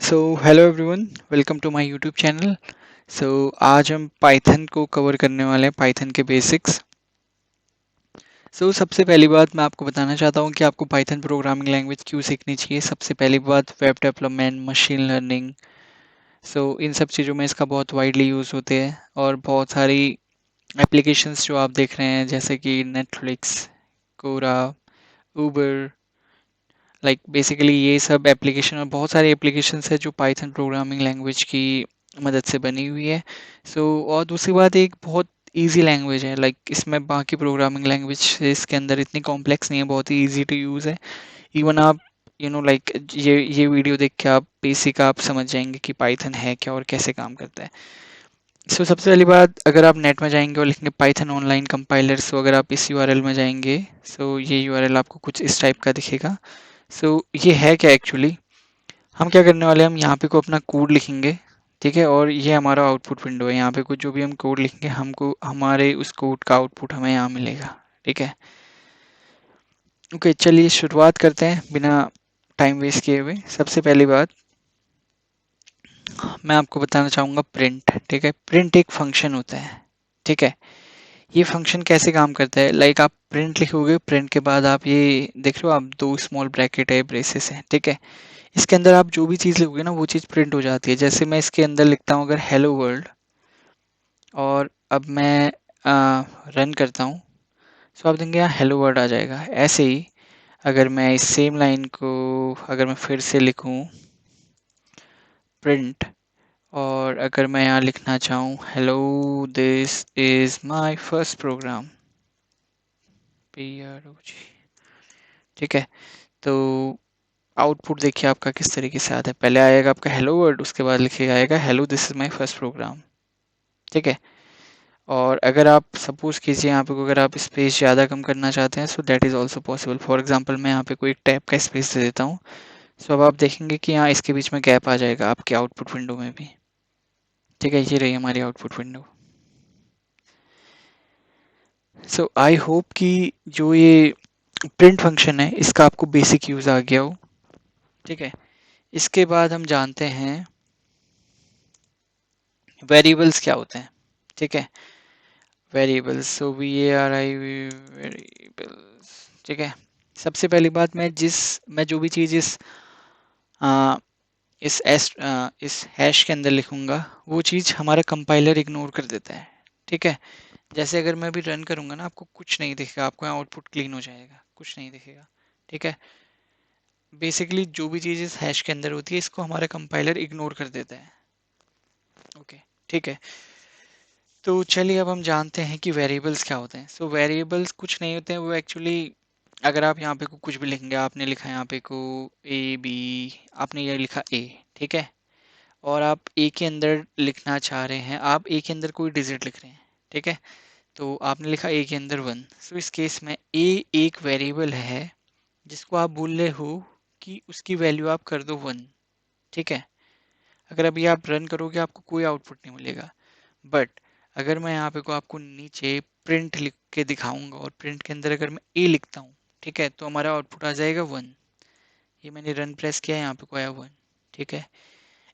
So hello everyone, welcome to my YouTube channel. आज हम Python को कवर करने वाले हैं, पाइथन के बेसिक्स। सबसे पहली बात मैं आपको बताना चाहता हूँ कि आपको पाइथन प्रोग्रामिंग लैंग्वेज क्यों सीखनी चाहिए। सबसे पहली बात, वेब डेवलपमेंट, मशीन लर्निंग, इन सब चीज़ों में इसका बहुत वाइडली यूज़ होते हैं। और बहुत सारी एप्लीकेशंस जो आप देख रहे हैं, जैसे कि नेटफ्लिक्स, कोरा, उबर, बेसिकली ये सब एप्लीकेशन और बहुत सारी एप्लीकेशंस है जो पाइथन प्रोग्रामिंग लैंग्वेज की मदद से बनी हुई है। और दूसरी बात, एक बहुत इजी लैंग्वेज है। इसमें बाकी प्रोग्रामिंग लैंग्वेज से इसके अंदर इतनी कॉम्प्लेक्स नहीं है, बहुत ही इजी टू यूज़ है। इवन आप ये वीडियो देख के आप बेसिक आप समझ जाएंगे कि पाइथन है क्या और कैसे काम करता है। सबसे पहली बात, अगर आप नेट में जाएंगे और लिखेंगे पाइथन ऑनलाइन कंपाइलर, अगर आप इस यूआरएल में जाएंगे, ये यूआरएल आपको कुछ इस टाइप का दिखेगा। ये है क्या एक्चुअली, हम क्या करने वाले हैं, हम यहाँ पे को अपना कोड लिखेंगे। ठीक है, और ये हमारा आउटपुट विंडो है। यहाँ पे कुछ जो भी हम कोड लिखेंगे, हमको हमारे उस कोड का आउटपुट हमें यहाँ मिलेगा। ठीक है, ओके, चलिए शुरुआत करते हैं बिना टाइम वेस्ट किए हुए। सबसे पहली बात मैं आपको बताना चाहूँगा प्रिंट। ठीक है, प्रिंट एक फंक्शन होता है। ठीक है, ये फंक्शन कैसे काम करता है, आप प्रिंट लिखोगे, प्रिंट के बाद आप ये देख रहे हो, आप दो स्मॉल ब्रैकेट है, ब्रेसेस है। ठीक है, इसके अंदर आप जो भी चीज़ लिखोगे ना, वो चीज़ प्रिंट हो जाती है। जैसे मैं इसके अंदर लिखता हूँ अगर हेलो वर्ल्ड, और अब मैं रन करता हूँ, आप देखेंगे यहाँ हेलो वर्ल्ड आ जाएगा। ऐसे ही अगर मैं इस सेम लाइन को अगर मैं फिर से लिखूँ प्रिंट, और अगर मैं यहाँ लिखना चाहूँ hello this is my first program, PROG। ठीक है, तो आउटपुट देखिए आपका किस तरीके से आता है। पहले आएगा आपका हेलो वर्ल्ड, उसके बाद लिखिएगा आएगा hello this is my first program. ठीक है, और अगर आप सपोज कीजिए यहाँ पे अगर आप स्पेस ज़्यादा कम करना चाहते हैं, that is also possible. For example मैं यहाँ पे कोई टैब का स्पेस दे देता हूँ। अब आप देखेंगे कि यहाँ इसके बीच में गैप आ जाएगा आपके आउटपुट विंडो में भी। ठीक है, ये रही हमारी आउटपुट विंडो। आई होप कि जो ये प्रिंट फंक्शन है इसका आपको बेसिक यूज़ आ गया हो। ठीक है, इसके बाद हम जानते हैं वेरिएबल्स क्या होते हैं। ठीक है, वेरिएबल्स, VARI वेरिएबल्स। ठीक है, सबसे पहली बात, मैं जो भी चीज़ आ, इस हैश के अंदर लिखूंगा, वो चीज़ हमारा कंपाइलर इग्नोर कर देता है। ठीक है, जैसे अगर मैं अभी रन करूंगा ना, आपको कुछ नहीं दिखेगा, आपको यहाँ आउटपुट क्लीन हो जाएगा, कुछ नहीं दिखेगा। ठीक है, बेसिकली जो भी चीज़ इस हैश के अंदर होती है, इसको हमारा कंपाइलर इग्नोर कर देता है। ओके, ठीक है, तो चलिए अब हम जानते हैं कि वेरिएबल्स क्या होते हैं। वेरिएबल्स कुछ नहीं होते हैं, वो एक्चुअली अगर आप यहाँ पे को कुछ भी लिखेंगे, आपने लिखा यहाँ पे को AB, आपने ये लिखा A। ठीक है, और आप ए के अंदर लिखना चाह रहे हैं, आप ए के अंदर कोई डिजिट लिख रहे हैं। ठीक है, तो आपने लिखा ए के अंदर 1। इस केस में ए एक वेरिएबल है जिसको आप बोल रहे हो कि उसकी वैल्यू आप कर दो 1। ठीक है, अगर अभी आप रन करोगे आपको कोई आउटपुट नहीं मिलेगा। बट अगर मैं यहाँ पे को आपको नीचे प्रिंट लिख के दिखाऊंगा, और प्रिंट के अंदर अगर मैं ए लिखता हूँ, ठीक है, तो हमारा आउटपुट आ जाएगा 1। ये मैंने रन प्रेस किया, यहाँ पे को आया 1। ठीक है,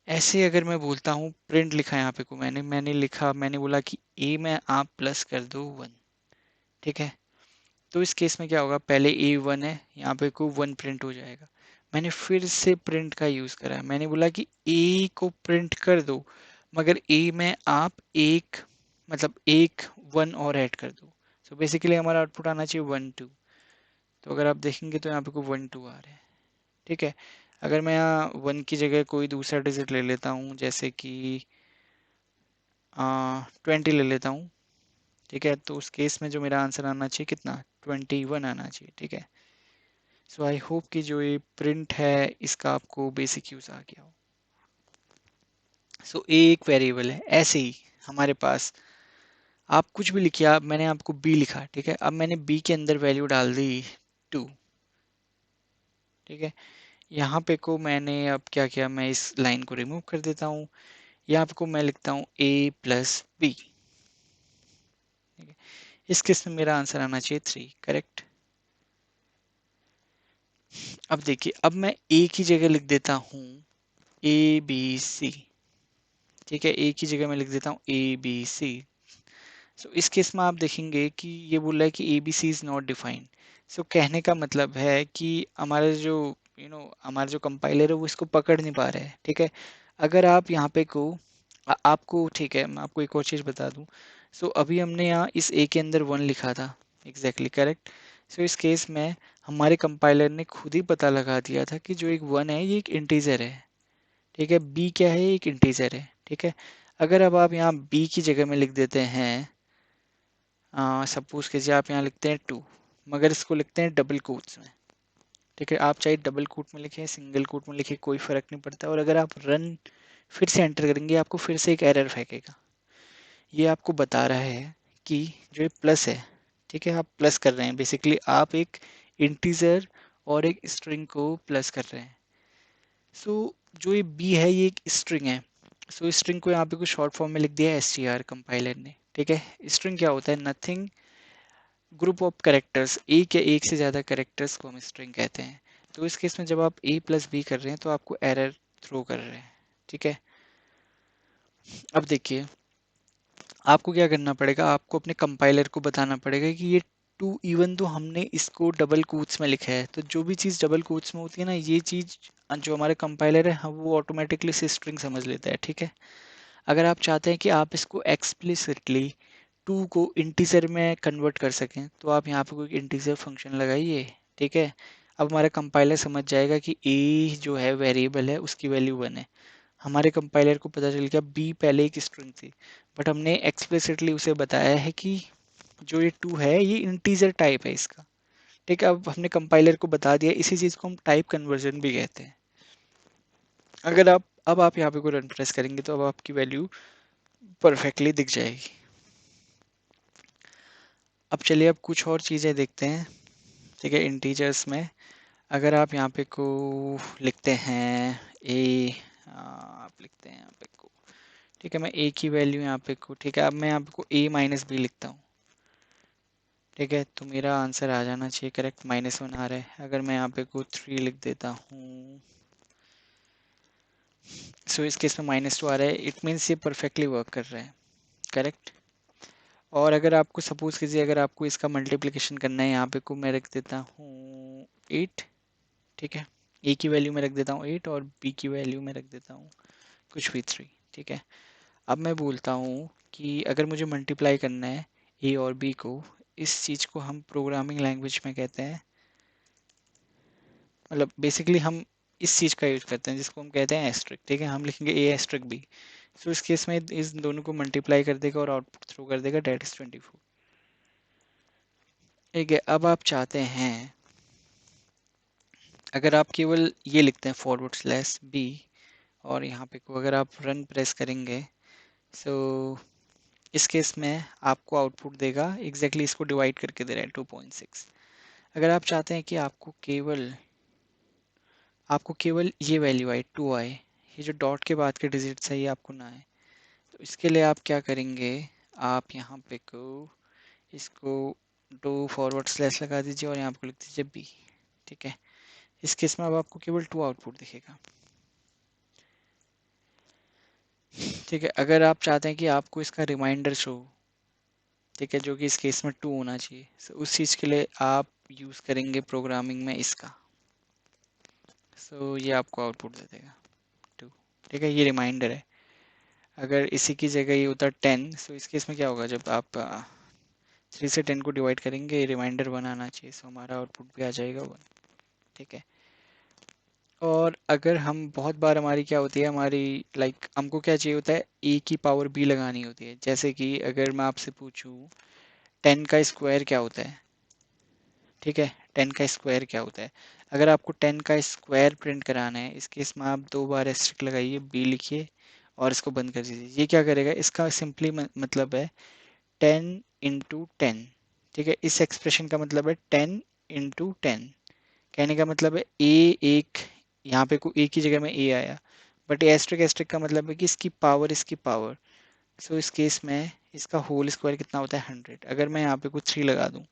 ऐसे अगर मैं बोलता हूँ प्रिंट लिखा यहाँ पे को मैंने बोला कि ए में आप प्लस कर दो 1। ठीक है, तो इस केस में क्या होगा, पहले ए 1 है, यहाँ पे को 1 प्रिंट हो जाएगा। मैंने फिर से प्रिंट का यूज़ करा है, मैंने बोला कि ए को प्रिंट कर दो, मगर ए में आप एक 1 और ऐड कर दो। बेसिकली हमारा आउटपुट आना चाहिए 1 2। तो अगर आप देखेंगे तो यहाँ पे को 1 2 आ रहा है। ठीक है, अगर मैं यहाँ 1 की जगह कोई दूसरा डिजिट ले लेता हूँ, जैसे कि 20 ले लेता हूँ। ठीक है, तो उस केस में जो मेरा आंसर आना चाहिए कितना, 21 आना चाहिए। ठीक है, आई होप कि जो ये प्रिंट है इसका आपको बेसिक यूज़ आ गया हो। ए एक वेरिएबल है। ऐसे ही हमारे पास आप कुछ भी लिखिए, आप मैंने आपको बी लिखा। ठीक है, अब मैंने बी के अंदर वैल्यू डाल दी 2। ठीक है, यहाँ पे को मैंने अब क्या किया, मैं इस लाइन को रिमूव कर देता हूँ। यहाँ पे को मैं लिखता हूँ a प्लस बी। इस केस में मेरा आंसर आना चाहिए 3। करेक्ट। अब देखिए, अब मैं ए की जगह लिख देता हूँ ABC, ठीक है, ए की जगह मैं लिख देता हूँ ABC। सो इस केस में आप देखेंगे कि ये बोल रहा है कि ABC इज नॉट डिफाइंड। सो कहने का मतलब है कि हमारा जो हमारा जो कंपाइलर है वो इसको पकड़ नहीं पा रहा है, ठीक है। अगर आप यहाँ पे को आपको, ठीक है, मैं आपको एक और चीज़ बता दूँ। सो अभी हमने यहाँ इस ए के अंदर 1 लिखा था, एग्जैक्टली करेक्ट। सो इस केस में हमारे कंपाइलर ने खुद ही पता लगा दिया था कि जो एक 1 है ये एक इंटीजर है, ठीक है। बी क्या है, एक इंटीजर है, ठीक है। अगर अब आप यहाँ बी की जगह में लिख देते हैं, सपोज कीजिए आप यहाँ लिखते हैं 2, मगर इसको लिखते हैं डबल कोट्स में, ठीक है। आप चाहे डबल कोट में लिखें, सिंगल कोट में लिखें, कोई फर्क नहीं पड़ता। और अगर आप रन फिर से एंटर करेंगे आपको फिर से एक एरर फेंकेगा। ये आपको बता रहा है कि जो ये प्लस है, ठीक है, आप प्लस कर रहे हैं, बेसिकली आप एक इंटीजर और एक स्ट्रिंग को प्लस कर रहे हैं। सो जो ये बी है ये एक स्ट्रिंग है। सो स्ट्रिंग को यहाँ पे कुछ शॉर्ट फॉर्म में लिख दिया है str कंपाइलर ने, ठीक है। स्ट्रिंग क्या होता है, नथिंग, ग्रुप ऑफ करेक्टर्स, एक या एक से ज़्यादा करेक्टर्स को हम स्ट्रिंग कहते हैं। तो इस केस में जब आप a प्लस बी कर रहे हैं तो आपको एरर थ्रो कर रहे हैं, ठीक है। अब देखिए आपको क्या करना पड़ेगा, आपको अपने कंपाइलर को बताना पड़ेगा कि ये 2, इवन तो हमने इसको डबल कोट्स में लिखा है, तो जो भी चीज़ डबल कोट्स में होती है ना, ये चीज़ जो हमारे कंपाइलर है वो ऑटोमेटिकली इसे स्ट्रिंग समझ लेता है, ठीक है। अगर आप चाहते हैं कि आप इसको एक्सप्लिसिटली 2 को इंटीजर में कन्वर्ट कर सकें तो आप यहाँ पे कोई इंटीजर फंक्शन लगाइए, ठीक है। अब हमारा कंपाइलर समझ जाएगा कि a जो है वेरिएबल है उसकी वैल्यू 1 है। हमारे कंपाइलर को पता चल गया b पहले एक स्ट्रिंग थी, बट हमने एक्सप्लिसिटली उसे बताया है कि जो ये 2 है ये इंटीजर टाइप है इसका, ठीक है। अब हमने कंपाइलर को बता दिया, इसी चीज़ को हम टाइप कन्वर्जन भी कहते हैं। अगर आप अब आप यहाँ पे कोई रन प्रेस करेंगे तो अब आपकी वैल्यू परफेक्टली दिख जाएगी। अब चलिए अब कुछ और चीज़ें देखते हैं, ठीक है। इंटीजर्स में अगर आप यहाँ पे को लिखते हैं ए, आप लिखते हैं यहाँ पे को, ठीक है, मैं ए की वैल्यू यहाँ पे को, ठीक है। अब मैं यहाँ पे को ए माइनस बी लिखता हूँ, ठीक है, तो मेरा आंसर आ जाना चाहिए करेक्ट, -1 आ रहा है। अगर मैं यहाँ पे को 3 लिख देता हूँ, सो इस केस में -2 आ रहा है, इट मीन्स ये परफेक्टली वर्क कर रहा है, करेक्ट। और अगर आपको सपोज कीजिए अगर आपको इसका मल्टीप्लिकेशन करना है, यहाँ पे को मैं रख देता हूँ 8, ठीक है। ए की वैल्यू में रख देता हूँ 8 और बी की वैल्यू में रख देता हूँ कुछ भी 3, ठीक है। अब मैं बोलता हूँ कि अगर मुझे मल्टीप्लाई करना है ए और बी को, इस चीज़ को हम प्रोग्रामिंग लैंग्वेज में कहते हैं, मतलब बेसिकली हम इस चीज़ का यूज करते हैं जिसको हम कहते हैं एस्ट्रिक, ठीक है। हम लिखेंगे ए एस्ट्रिक बी। सो इस केस में इस दोनों को मल्टीप्लाई कर देगा और आउटपुट थ्रो कर देगा, डेट इज 24, ठीक है। अब आप चाहते हैं अगर आप केवल ये लिखते हैं /b और यहाँ पे को अगर आप रन प्रेस करेंगे, सो इस केस में आपको आउटपुट देगा एग्जैक्टली इसको डिवाइड करके दे रहा है 2.6। अगर आप चाहते हैं कि आपको केवल ये वैल्यू आए 2 आए, ये जो डॉट के बाद के डिजिट्स है ये आपको ना आए, तो इसके लिए आप क्या करेंगे, आप यहाँ पे को इसको 2 / लगा दीजिए और यहाँ पे लिख दीजिए b, ठीक है। इस केस में अब आपको केवल 2 आउटपुट दिखेगा, ठीक है। अगर आप चाहते हैं कि आपको इसका रिमाइंडर शो, ठीक है, जो कि इस केस में 2 होना चाहिए, सो उस चीज़ के लिए आप यूज़ करेंगे प्रोग्रामिंग में इसका, सो ये आपको आउटपुट दे देगा 2, ठीक है। ये रिमाइंडर है। अगर इसी की जगह ये होता 10, सो इस केस में क्या होगा, जब आप 3 से 10 को डिवाइड करेंगे रिमाइंडर 1 आना चाहिए, सो हमारा आउटपुट भी आ जाएगा 1, ठीक है। और अगर हम बहुत बार हमारी क्या होती है, हमारी हमको क्या चाहिए होता है, ए की पावर बी लगानी होती है। जैसे कि अगर मैं आपसे पूछूं 10 का स्क्वायर क्या होता है, ठीक है, 10 का स्क्वायर क्या होता है। अगर आपको 10 का स्क्वायर प्रिंट कराना है, इस केस में आप 2 बार एस्ट्रिक लगाइए, बी लिखिए और इसको बंद कर दीजिए। ये क्या करेगा, इसका सिंपली मतलब है 10 × 10, ठीक है। इस एक्सप्रेशन का मतलब है 10 × 10, कहने का मतलब है ए एक, यहाँ पे को ए की जगह में ए आया, बट एस्ट्रिक एस्ट्रिक का मतलब है कि इसकी पावर। सो इस केस में इसका होल स्क्वायर कितना होता है 100। अगर मैं यहाँ पे कुछ 3 लगा दूँ,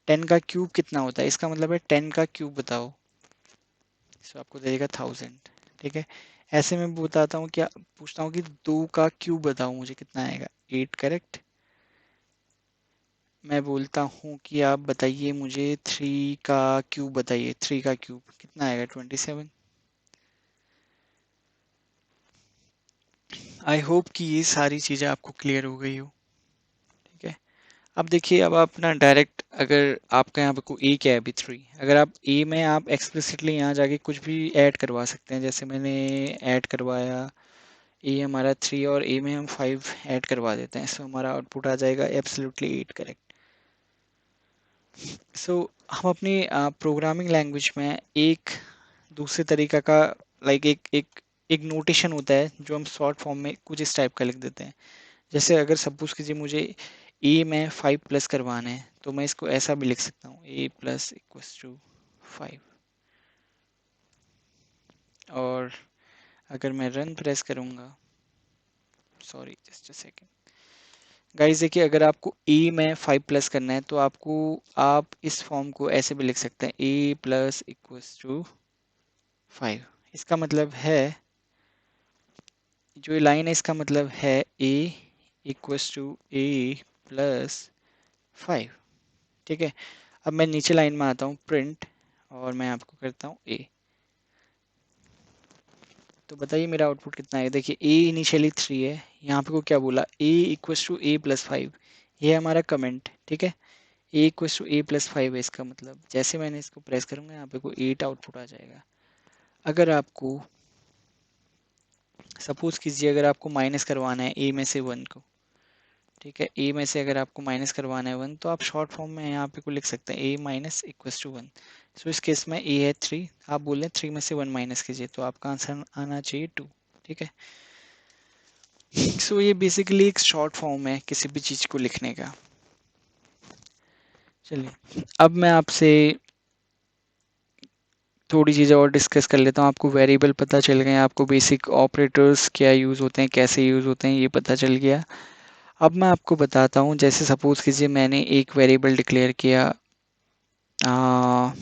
10 का क्यूब कितना होता है, इसका मतलब है 10 का क्यूब बताओ, सो आपको देगा 1000, ठीक है। ऐसे में बताता हूँ, क्या पूछता हूँ कि 2 का क्यूब बताओ मुझे कितना आएगा, 8 करेक्ट। मैं बोलता हूँ कि आप बताइए मुझे 3 का क्यूब बताइए, 3 का क्यूब कितना आएगा, 27। आई होप कि ये सारी चीज़ें आपको क्लियर हो गई हो। ठीक है। अब देखिए, अब आप ना डायरेक्ट, अगर आपका यहाँ पे कोई ए क्या है अभी 3, अगर आप ए में आप एक्सप्लिसिटली यहाँ जाके कुछ भी ऐड करवा सकते हैं, जैसे मैंने ऐड करवाया ए हमारा 3 और ए में हम 5 ऐड करवा देते हैं, सो हमारा आउटपुट आ जाएगा एब्सोल्युटली 8 करेक्ट। सो हम अपनी प्रोग्रामिंग लैंग्वेज में एक दूसरे तरीका का, लाइक एक एक नोटेशन होता है जो हम शॉर्ट फॉर्म में कुछ इस टाइप का लिख देते हैं। जैसे अगर सपोज कीजिए मुझे ए में 5 प्लस करवाना है, तो मैं इसको ऐसा भी लिख सकता हूँ, ए प्लस इक्वल्स टू 5। और अगर मैं रन प्रेस करूँगा, sorry just a second guys, देखिए अगर आपको ए में 5 प्लस करना है तो आपको, आप इस फॉर्म को ऐसे भी लिख सकते हैं, ए प्लस इक्वल्स टू 5। इसका मतलब है, जो ये लाइन है इसका मतलब है ए इक्वल्स टू ए प्लस 5। ठीक है। अब मैं नीचे लाइन में आता हूँ, प्रिंट, और मैं आपको करता हूँ ए। तो बताइए मेरा आउटपुट कितना है। देखिए ए इनिशियली 3 है, यहाँ पे को क्या बोला, ए इक्वल्स टू ए प्लस 5। ये है हमारा कमेंट। ठीक है। ए इक्वल्स टू ए प्लस 5 है इसका मतलब, जैसे मैंने इसको प्रेस करूँगा यहाँ पे को 8 आउटपुट आ जाएगा। अगर आपको सपोज कीजिए, अगर आपको माइनस करवाना है ए में से 1 को, ठीक है, ए में से अगर आपको माइनस करवाना है 1, तो आप शॉर्ट फॉर्म में यहाँ पे को लिख सकते हैं, ए माइनस इक्वल्स टू 1। सो इस केस में ए है 3, आप बोल रहे हैं 3 में से 1 माइनस कीजिए, तो आपका आंसर आना चाहिए 2। ठीक है। सो ये बेसिकली एक शॉर्ट फॉर्म है किसी भी चीज़ को लिखने का। चलिए अब मैं आपसे थोड़ी चीज़ें और डिस्कस कर लेता हूँ। आपको वेरिएबल पता चल गए, आपको बेसिक ऑपरेटर्स क्या यूज़ होते हैं, कैसे यूज़ होते हैं, ये पता चल गया। अब मैं आपको बताता हूँ, जैसे सपोज कीजिए मैंने एक वेरिएबल डिक्लेयर किया, आ,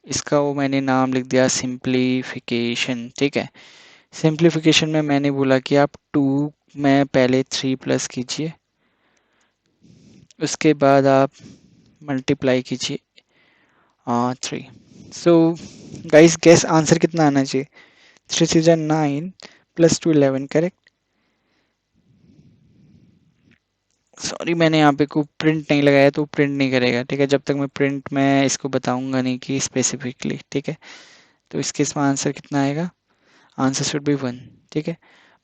इसका वो मैंने नाम लिख दिया सिंप्लीफिकेशन। ठीक है। सिंप्लीफिकेशन में मैंने बोला कि आप 2 में पहले 3 प्लस कीजिए, उसके बाद आप मल्टीप्लाई कीजिए 3। सो गाइस गेस आंसर कितना आना चाहिए, 3 से 9 प्लस 2 11 करेक्ट। सॉरी मैंने यहाँ पे को प्रिंट नहीं लगाया तो प्रिंट नहीं करेगा। ठीक है, जब तक मैं प्रिंट में इसको बताऊंगा नहीं कि स्पेसिफिकली। ठीक है। तो इसके इसमें आंसर कितना आएगा, आंसर शुड बी 1। ठीक है।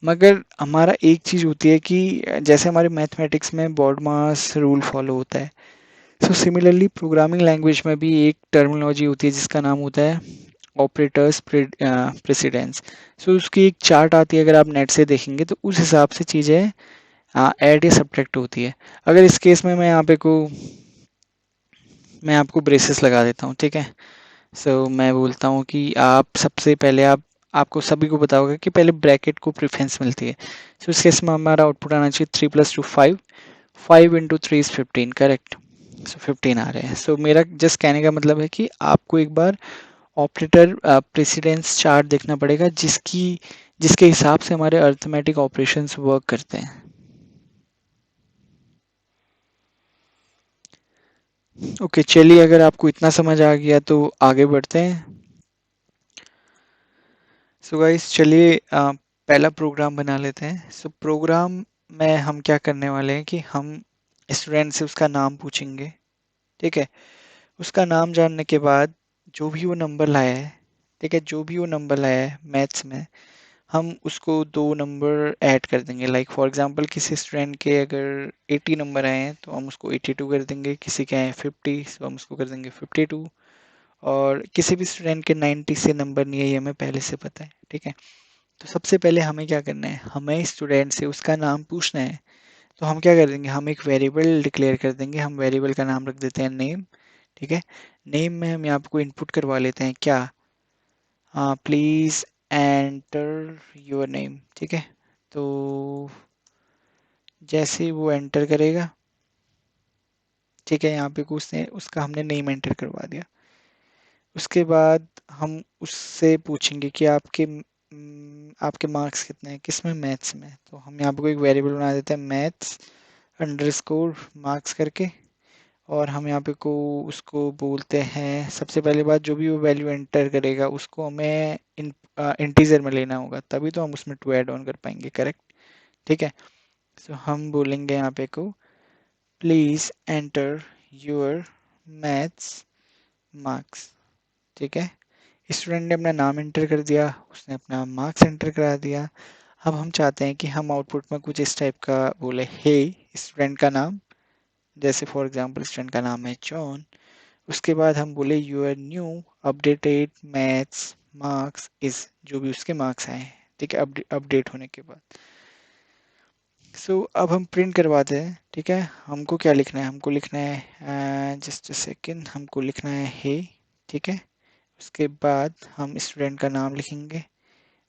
मगर हमारा एक चीज़ होती है कि जैसे हमारे मैथमेटिक्स में बॉड मास रूल फॉलो होता है, सो सिमिलरली प्रोग्रामिंग लैंग्वेज में भी एक टर्मिनोलॉजी होती है जिसका नाम होता है ऑपरेटर्स प्रेसिडेंस। सो उसकी एक चार्ट आती है, अगर आप नेट से देखेंगे तो उस हिसाब से चीज़ें ऐड या सब्ट्रैक्ट होती है। अगर इस केस में मैं यहाँ पे को, मैं आपको ब्रेसेस लगा देता हूँ। ठीक है। सो मैं बोलता हूँ कि आप सबसे पहले, आपको सभी को पता होगा कि पहले ब्रैकेट को प्रेफरेंस मिलती है। सो इस केस में हमारा आउटपुट आना चाहिए 3 प्लस 2 5, 5 इंटू 3 इज 15 करेक्ट। सो 15 आ रहे हैं। सो मेरा जस्ट कहने का मतलब है कि आपको एक बार ऑपरेटर प्रेसिडेंस चार्ट देखना पड़ेगा, जिसके हिसाब से हमारे अर्थमेटिक ऑपरेशंस वर्क करते हैं। ओके चलिए, अगर आपको इतना समझ आ गया तो आगे बढ़ते हैं। सो गाइस चलिए पहला प्रोग्राम बना लेते हैं। सो प्रोग्राम में हम क्या करने वाले हैं कि हम स्टूडेंट से उसका नाम पूछेंगे। ठीक है। उसका नाम जानने के बाद जो भी वो नंबर लाया है, ठीक है, जो भी वो नंबर लाया है मैथ्स में, हम उसको 2 नंबर ऐड कर देंगे। लाइक फॉर एग्जांपल किसी स्टूडेंट के अगर 80 नंबर आए हैं तो हम उसको 82 कर देंगे, किसी के आए 50 तो हम उसको कर देंगे 52, और किसी भी स्टूडेंट के 90 से नंबर नहीं है, ये हमें पहले से पता है। ठीक है। तो सबसे पहले हमें क्या करना है, हमें स्टूडेंट से उसका नाम पूछना है। तो हम क्या कर देंगे, हम एक वेरिएबल डिक्लेयर कर देंगे। हम वेरिएबल का नाम रख देते हैं नेम। ठीक है। नेम में हम यहाँ आपको इनपुट करवा लेते हैं क्या, प्लीज एंटर योर नेम। ठीक है। तो जैसे ही वो एंटर करेगा, ठीक है, यहाँ पे उसने उसका हमने नेम एंटर करवा दिया। उसके बाद हम उससे पूछेंगे कि आपके आपके मार्क्स कितने हैं, किस में, मैथ्स में। तो हम यहाँ पे कोई एक वेरिएबल बना देते हैं मैथ्स अंडरस्कोर मार्क्स करके, और हम यहाँ पे को उसको बोलते हैं, सबसे पहली बात जो भी वो वैल्यू एंटर करेगा उसको हमें इंटीजर में लेना होगा, तभी तो हम उसमें टू ऐड ऑन कर पाएंगे, करेक्ट। ठीक है, तो हम बोलेंगे यहाँ पे को please enter your maths marks. ठीक है, स्टूडेंट ने अपना नाम एंटर कर दिया, उसने अपना मार्क्स एंटर करा दिया। अब हम चाहते हैं कि हम आउटपुट में कुछ इस टाइप का बोले, हे स्टूडेंट का नाम, जैसे फॉर एग्जांपल स्टूडेंट का नाम है जॉन। उसके बाद हम बोले your new updated maths marks is, जो भी उसके मार्क्स आए हैं, ठीक है, अपडेट होने के बाद। अब हम प्रिंट करवाते हैं। ठीक है, हमको क्या लिखना है, हमको लिखना है जस्ट सेकेंड, हमको लिखना है हे। ठीक है, उसके बाद हम स्टूडेंट का नाम लिखेंगे,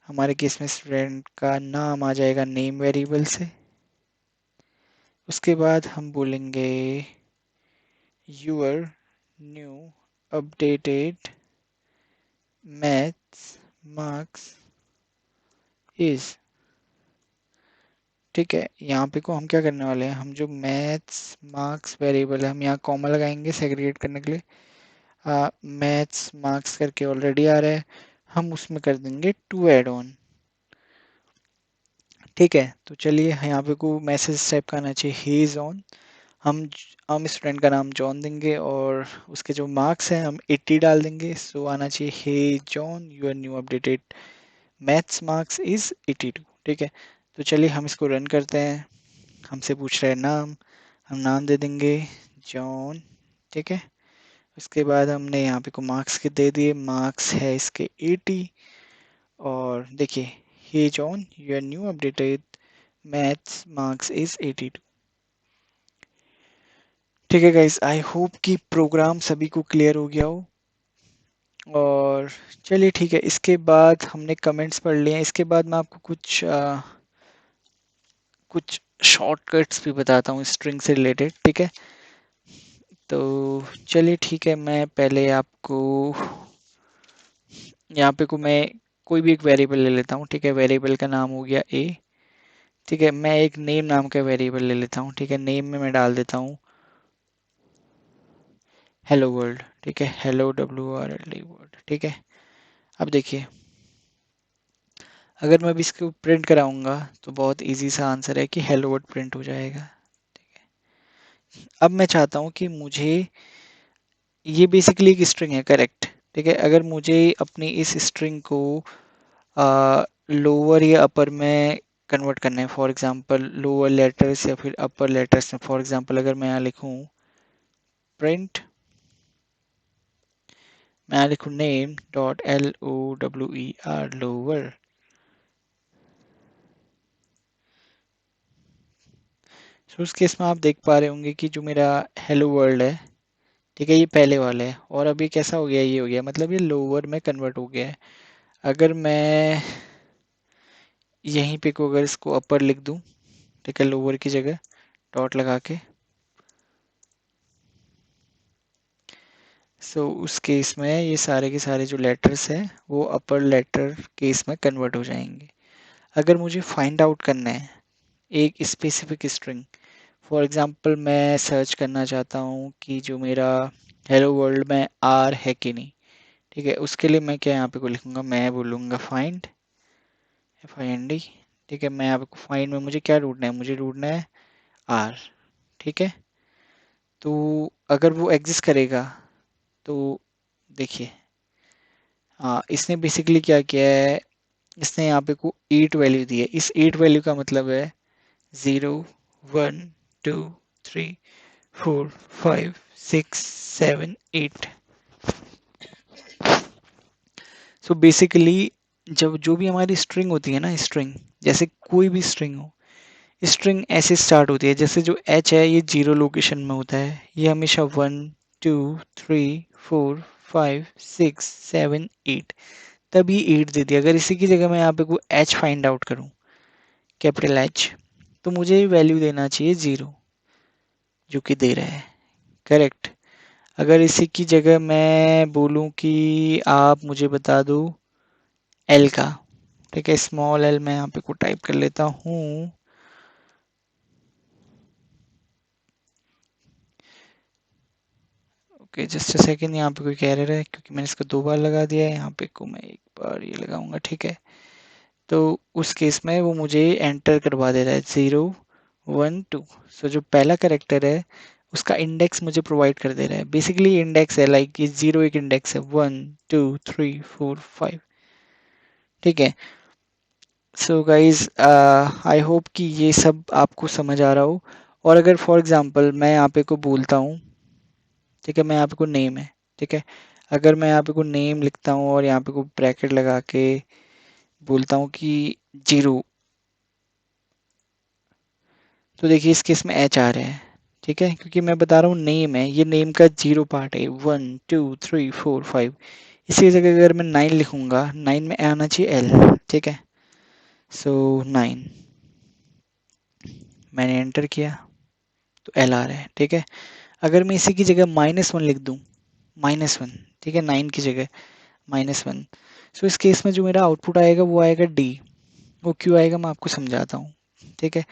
हमारे केस में स्टूडेंट का नाम आ जाएगा नेम वेरिएबल से। उसके बाद हम बोलेंगे your new updated maths marks is. ठीक है, यहाँ पे को हम क्या करने वाले हैं, हम जो मैथ्स मार्क्स वेरिएबल है हम यहाँ कॉमा लगाएंगे सेग्रीगेट करने के लिए। मैथ्स मार्क्स करके ऑलरेडी आ रहा है, हम उसमें कर देंगे टू ऐड ऑन। ठीक है, तो चलिए यहाँ पे को मैसेज टाइप का आना चाहिए ही इज ऑन। हम स्टूडेंट का नाम जॉन देंगे और उसके जो मार्क्स हैं हम 80 डाल देंगे। सो आना चाहिए hey John your new updated maths marks is 82। ठीक है, तो चलिए हम इसको रन करते हैं। हमसे पूछ रहा है नाम, हम नाम दे देंगे जॉन। ठीक है, उसके बाद हमने यहाँ पे को मार्क्स के दे दिए, मार्क्स है इसके 80। और देखिए hey John your new updated maths marks is 82। ठीक है गाइस, आई होप कि प्रोग्राम सभी को क्लियर हो गया हो। और चलिए ठीक है, इसके बाद हमने कमेंट्स पढ़ लिए हैं, इसके बाद मैं आपको कुछ शॉर्टकट्स भी बताता हूँ स्ट्रिंग से रिलेटेड। ठीक है, तो चलिए ठीक है, मैं पहले आपको यहाँ पे को मैं कोई भी एक वेरिएबल ले लेता हूँ। ठीक है, वेरिएबल का नाम हो गया ए। ठीक है, मैं एक नेम नाम का वेरिएबल ले लेता हूँ। ठीक है, नेम में मैं डाल देता हूँ हेलो वर्ल्ड। ठीक है, हेलो WRLD वर्ल्ड। ठीक है, अब देखिए अगर मैं अभी इसको प्रिंट कराऊंगा तो बहुत इजी सा आंसर है कि हेलो वर्ड प्रिंट हो जाएगा। अब मैं चाहता हूँ कि मुझे, ये बेसिकली एक स्ट्रिंग है, करेक्ट। ठीक है, अगर मुझे अपनी इस स्ट्रिंग को लोअर या अपर में कन्वर्ट करना है, फॉर एग्जांपल लोअर लेटर्स या फिर अपर लेटर्स में, फॉर एग्जांपल अगर मैं यहाँ लिखूँ प्रिंट, मैं यहाँ लिखूँ नेम डॉट LOWER लोअर। तो उस केस में आप देख पा रहे होंगे कि जो मेरा हेलो वर्ल्ड है, ठीक है, ये पहले वाला है, और अभी कैसा हो गया, ये हो गया, मतलब ये लोअर में कन्वर्ट हो गया है। अगर मैं यहीं पे को अगर इसको अपर लिख दूं, ठीक है, लोअर की जगह डॉट लगा के, उस केस में ये सारे के सारे जो लेटर्स हैं वो अपर लेटर केस में कन्वर्ट हो जाएंगे। अगर मुझे फाइंड आउट करना है एक स्पेसिफिक स्ट्रिंग, फॉर एग्जांपल मैं सर्च करना चाहता हूँ कि जो मेरा हेलो वर्ल्ड में आर है कि नहीं। ठीक है, उसके लिए मैं क्या यहाँ पे को लिखूंगा, मैं बोलूँगा फाइंड FIND। ठीक है, मैं यहाँ पे फाइंड में मुझे क्या ढूंढना है, मुझे ढूंढना है आर। ठीक है, तो अगर वो एग्जिस्ट करेगा तो देखिए, हाँ, इसने बेसिकली क्या किया है, इसने यहाँ पे को 8 वैल्यू दी है। इस 8 वैल्यू का मतलब है 0 1 2 3 4 5 6 7 8। बेसिकली जब जो भी हमारी स्ट्रिंग होती है ना, स्ट्रिंग जैसे कोई भी स्ट्रिंग हो, स्ट्रिंग ऐसे स्टार्ट होती है, जैसे जो एच है ये 0 लोकेशन में होता है, ये हमेशा 1 2 3 4 5 6 7 8, तभी 8 दे दिया। अगर इसी की जगह मैं यहाँ पे कोई एच फाइंड आउट करूँ, कैपिटल एच, तो मुझे वैल्यू देना चाहिए 0, जो कि दे रहा है, करेक्ट। अगर इसी की जगह मैं बोलूँ कि आप मुझे बता दो एल का, ठीक है, स्मॉल एल मैं यहाँ पे को टाइप कर लेता हूँ। ओके जस्ट अ सेकेंड, यहाँ पे कोई कैरियर है क्योंकि मैंने इसको 2 बार लगा दिया है, यहाँ पे को मैं 1 बार ये लगाऊंगा। ठीक है, तो उस केस में वो मुझे एंटर करवा दे रहा है 0 1 2। सो जो पहला करेक्टर है उसका इंडेक्स मुझे प्रोवाइड कर दे रहा है। बेसिकली इंडेक्स है, लाइक ये 0 एक इंडेक्स है, 1 2 3 4 5। ठीक है, सो गाइज आई होप कि ये सब आपको समझ आ रहा हो। और अगर फॉर एग्जांपल मैं यहाँ पे को बोलता हूँ, ठीक है, मैं यहाँ पे को नेम है, ठीक है, अगर मैं यहाँ पे को नेम लिखता हूँ और यहाँ पे को ब्रैकेट लगा के बोलता हूँ कि 0, तो देखिए इस केस में एच आ रहे हैं। ठीक है, क्योंकि मैं बता रहा हूँ नेम है, ये नेम का 0 पार्ट है, 1 2 3 4 5। इसी जगह अगर मैं 9 लिखूंगा, 9 में आना चाहिए एल। ठीक है, सो 9 मैंने एंटर किया तो एल आ रहा है। ठीक है, अगर मैं इसी की जगह -1 लिख दूं, -1, ठीक है, 9 की जगह -1, सो इस केस में जो मेरा आउटपुट आएगा वो आएगा डी। वो क्यों आएगा मैं आपको समझाता हूँ। ठीक है,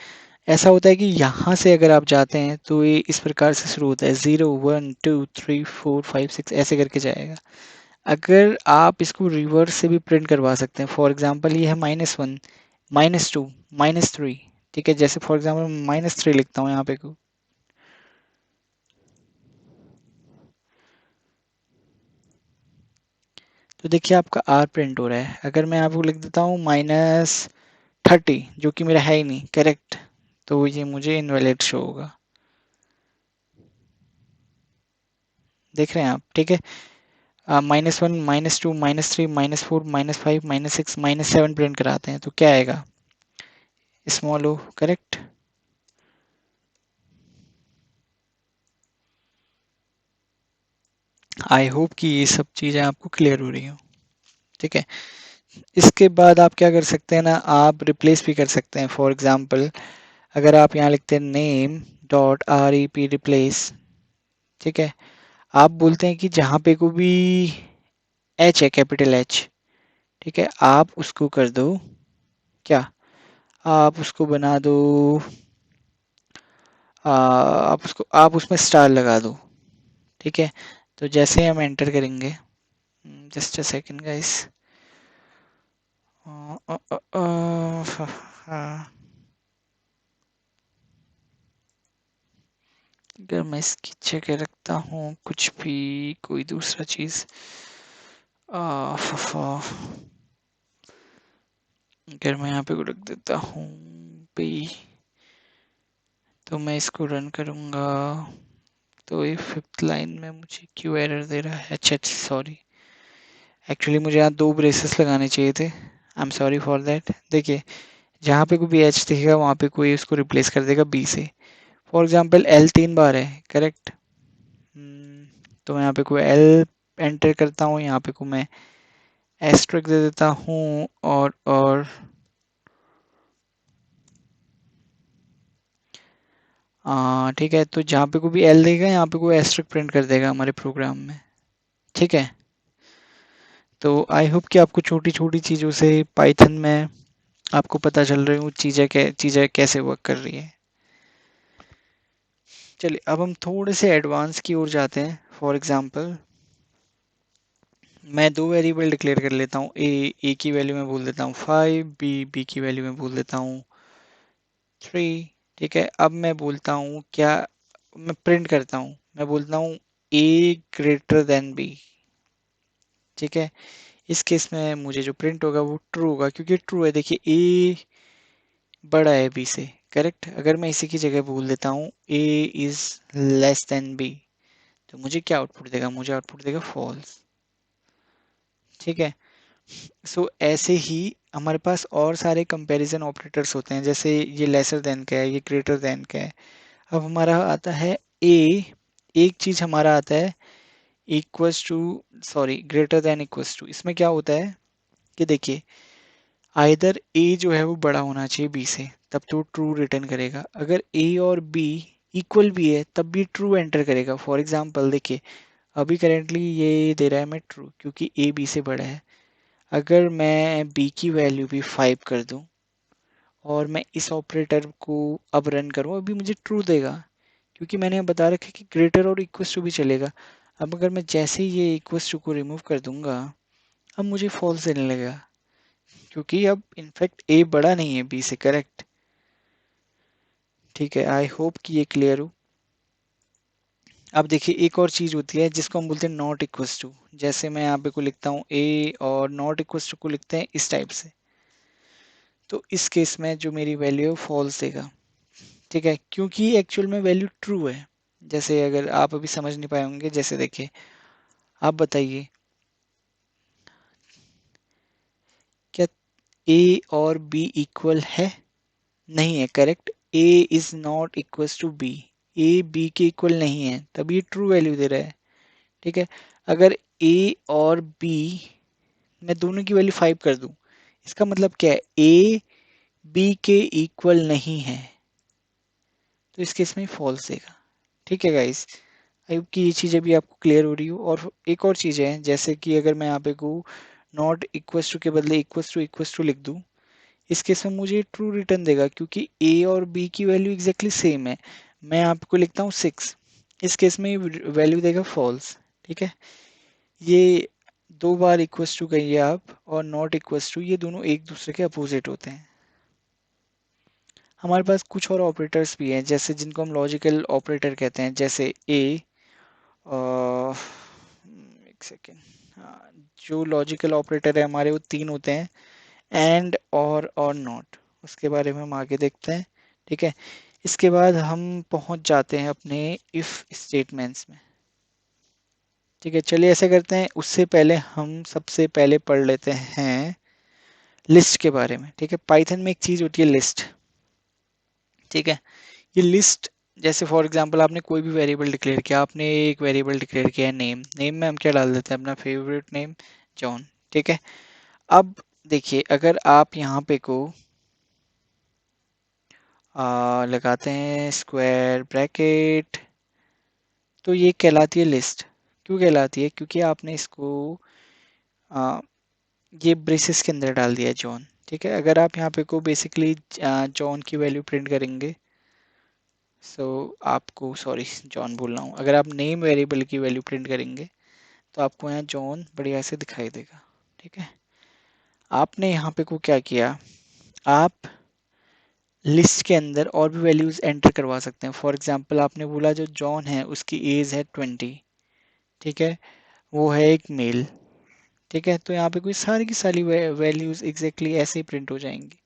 ऐसा होता है कि यहाँ से अगर आप जाते हैं तो ये इस प्रकार से शुरू होता है, 0 1 2 3 4 5 6 ऐसे करके जाएगा। अगर आप इसको रिवर्स से भी प्रिंट करवा सकते हैं, फॉर एग्जांपल ये है -1 -2 -3। ठीक है, जैसे फॉर एग्जांपल -3 लिखता हूँ यहाँ पे को, तो देखिए आपका आर प्रिंट हो रहा है। अगर मैं आपको लिख देता हूँ -30, जो कि मेरा है ही नहीं करेक्ट, तो ये मुझे इनवैलिड शो होगा। देख रहे हैं आप? ठीक है, -1 -2 -3 -4 -5 -6 -7 प्रिंट कराते हैं तो क्या आएगा? Small O, correct. I hope कि ये सब चीज़ें आपको क्लियर हो रही हो। ठीक है, इसके बाद आप क्या कर सकते हैं ना, आप रिप्लेस भी कर सकते हैं। फॉर एग्जांपल अगर आप यहाँ लिखते हैं name dot R E P replace, ठीक है, आप बोलते हैं कि जहाँ पे को भी एच है, कैपिटल एच, ठीक है, आप उसको कर दो क्या, आप उसको बना दो, आप उसमें स्टार लगा दो। ठीक है, तो जैसे ही हम एंटर करेंगे, जस्ट अ सेकेंड गाइस, अगर मैं इसकी जगह रखता हूँ कुछ भी, कोई दूसरा चीज़, अगर मैं यहाँ पे को रख देता हूँ बी, तो मैं इसको रन करूँगा तो ये 5th लाइन में मुझे क्यों एरर दे रहा है? अच्छा अच्छा, सॉरी, एक्चुअली मुझे यहाँ 2 ब्रेसेस लगाने चाहिए थे। I am sorry for that. देखिए जहाँ पे कोई भी एच दिखेगा वहाँ पे कोई उसको रिप्लेस कर देगा बी से। फॉर एग्जांपल एल 3 बार है, करेक्ट। तो मैं यहाँ पे कोई एल एंटर करता हूँ, यहाँ पे को मैं एस्ट्रिक दे देता हूँ, और ठीक है, तो जहाँ पे को भी एल देगा यहाँ पे कोई एस्ट्रिक प्रिंट कर देगा हमारे प्रोग्राम में। ठीक है, तो आई होप कि आपको छोटी छोटी चीज़ों से पाइथन में आपको पता चल रही हूँ चीज़ें कैसे वर्क कर रही है। चलिए अब हम थोड़े से एडवांस की ओर जाते हैं। फॉर एग्जांपल मैं 2 वेरिएबल डिक्लेयर कर लेता हूँ, ए की वैल्यू में बोल देता हूँ 5, बी की वैल्यू में बोल देता हूँ 3। ठीक है, अब मैं बोलता हूँ क्या, मैं प्रिंट करता हूँ, मैं बोलता हूँ ए ग्रेटर देन बी। ठीक है, इस केस में मुझे जो प्रिंट होगा वो ट्रू होगा, क्योंकि ट्रू है। देखिए ए बड़ा है बी से, करेक्ट। अगर मैं इसी की जगह बोल देता हूँ ए इज लेस देन बी, तो मुझे क्या आउटपुट देगा? मुझे आउटपुट देगा फॉल्स। ठीक है, सो ऐसे ही हमारे पास और सारे कंपैरिजन ऑपरेटर्स होते हैं, जैसे ये लेसर देन का है, ये ग्रेटर देन का है। अब हमारा आता है ए, एक चीज हमारा आता है equals to, sorry, greater than equals to. इसमें क्या होता है कि देखिए आइदर ए जो है वो बड़ा होना चाहिए बी से, तब तो ट्रू रिटर्न करेगा। अगर ए और बी इक्वल भी है तब भी ट्रू एंटर करेगा। फॉर एग्जांपल देखिए अभी करेंटली ये दे रहा है मैं ट्रू, क्योंकि ए बी से बड़ा है। अगर मैं बी की वैल्यू भी 5 कर दूं और मैं इस ऑपरेटर को अब रन करूं, अभी मुझे ट्रू देगा, क्योंकि मैंने यहाँ बता रखा है कि ग्रेटर और इक्वस टू भी चलेगा। अब अगर मैं जैसे ही ये इक्वस टू को रिमूव कर दूंगा, अब मुझे फॉल्स देने लगेगा, क्योंकि अब इनफैक्ट ए बड़ा नहीं है बी से, करेक्ट। ठीक है, आई होप कि ये क्लियर हो। अब देखिए एक और चीज होती है जिसको हम बोलते हैं नॉट इक्वस टू। जैसे मैं यहाँ पे को लिखता हूँ ए और नॉट इक्वस टू को लिखते हैं इस टाइप से, तो इस केस में जो मेरी वैल्यू है फॉल्स देगा। ठीक है, क्योंकि एक्चुअल में वैल्यू ट्रू है। जैसे अगर आप अभी समझ नहीं पाए होंगे, जैसे देखिए, आप बताइए क्या ए और बी इक्वल है? नहीं है, correct. A is not equals to B, A B के इक्वल नहीं है, तभी ट्रू वैल्यू दे रहा है। ठीक है, अगर ए और बी मैं दोनों की वैल्यू 5 कर दूं, इसका मतलब क्या है, ए बी के इक्वल नहीं है, तो इस केस में फॉल्स देगा। ठीक है गाइस, आई होप कि ये चीज़ अभी आपको क्लियर हो रही हो। और एक और चीज़ है, जैसे कि अगर मैं यहाँ पे को नॉट इक्वल्स टू के बदले इक्वल्स टू लिख दूं, इस केस में मुझे ट्रू रिटर्न देगा, क्योंकि ए और बी की वैल्यू एग्जैक्टली सेम है। मैं आपको लिखता हूँ 6, इस केस में वैल्यू देगा फॉल्स। ठीक है, ये दो बार इक्वल्स टू कहिए आप और नॉट इक्वल्स टू, ये दोनों एक दूसरे के अपोजिट होते हैं। हमारे पास कुछ और ऑपरेटर्स भी हैं, जैसे जिनको हम लॉजिकल ऑपरेटर कहते हैं, जैसे ए, एक सेकेंड, हाँ, जो लॉजिकल ऑपरेटर है हमारे वो तीन होते हैं, एंड और नॉट। उसके बारे में हम आगे देखते हैं। ठीक है, इसके बाद हम पहुंच जाते हैं अपने इफ स्टेटमेंट्स में। ठीक है, चलिए ऐसे करते हैं, उससे पहले हम सबसे पहले पढ़ लेते हैं लिस्ट के बारे में। ठीक है, पाइथन में एक चीज होती है लिस्ट। ठीक है, ये लिस्ट, जैसे फॉर एग्जांपल आपने कोई भी वेरिएबल डिक्लेयर किया, आपने एक वेरिएबल डिक्लेयर किया है नेम, नेम में हम क्या डाल देते हैं, अपना फेवरेट नेम जॉन। ठीक है, अब देखिए अगर आप यहाँ पे को लगाते हैं स्क्वायर ब्रैकेट, तो ये कहलाती है लिस्ट। क्यों कहलाती है? क्योंकि आपने इसको आ, ये ब्रेसेस के अंदर डाल दिया है जॉन। ठीक है, अगर आप यहाँ पे को बेसिकली जॉन की वैल्यू प्रिंट करेंगे, सो आपको, सॉरी जॉन बोल रहा हूँ, अगर आप नेम वेरिएबल की वैल्यू प्रिंट करेंगे तो आपको यहाँ जॉन बढ़िया से दिखाई देगा। ठीक है, आपने यहाँ पे को क्या किया, आप लिस्ट के अंदर और भी वैल्यूज एंटर करवा सकते हैं। फॉर एग्जांपल आपने बोला जो जॉन है उसकी एज है 20। ठीक है, वो है एक मेल। ठीक है, तो यहाँ पे कोई सारी की सारी वैल्यूज एग्जैक्टली ऐसे ही प्रिंट हो जाएंगी।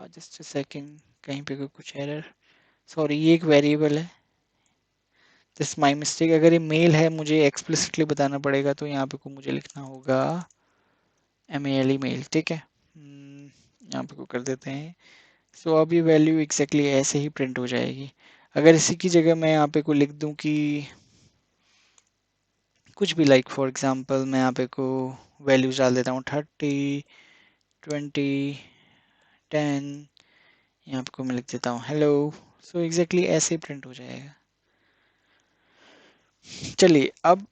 जस्ट अ सेकेंड, कहीं पे कोई कुछ एरर, सॉरी ये एक वेरिएबल है, दिस माय मिस्टेक। अगर ये मेल है मुझे एक्सप्लिसिटली बताना पड़ेगा, तो यहाँ पे को मुझे लिखना होगा MEL मेल। ठीक है, यहाँ पे को कर देते हैं। सो अब ये वैल्यू एग्जैक्टली ऐसे ही प्रिंट हो जाएगी। अगर इसी की जगह मैं यहाँ पे को लिख दूँ कि कुछ भी, लाइक फॉर एग्जांपल मैं यहाँ पे को वैल्यूज डाल देता हूँ 30, 20, 10, यहाँ पे को मैं लिख देता हूँ हेलो। सो एग्जैक्टली ऐसे ही प्रिंट हो जाएगा। चलिए अब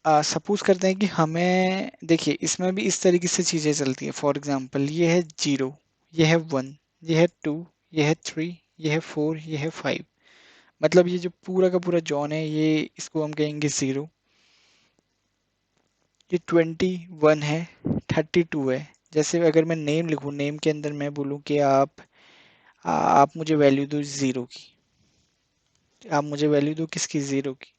सपोज करते हैं कि हमें, देखिए इसमें भी इस तरीके से चीज़ें चलती है। फॉर एग्जांपल ये है 0, ये है 1, ये है 2, ये है 3, ये है 4, ये है 5। मतलब ये जो पूरा का पूरा जॉन है, ये इसको हम कहेंगे 0, ये 21 है, 32 है। जैसे अगर मैं नेम लिखूँ, नेम के अंदर मैं बोलूँ कि आप मुझे वैल्यू दो 0 की, आप मुझे वैल्यू दो किसकी, 0 की,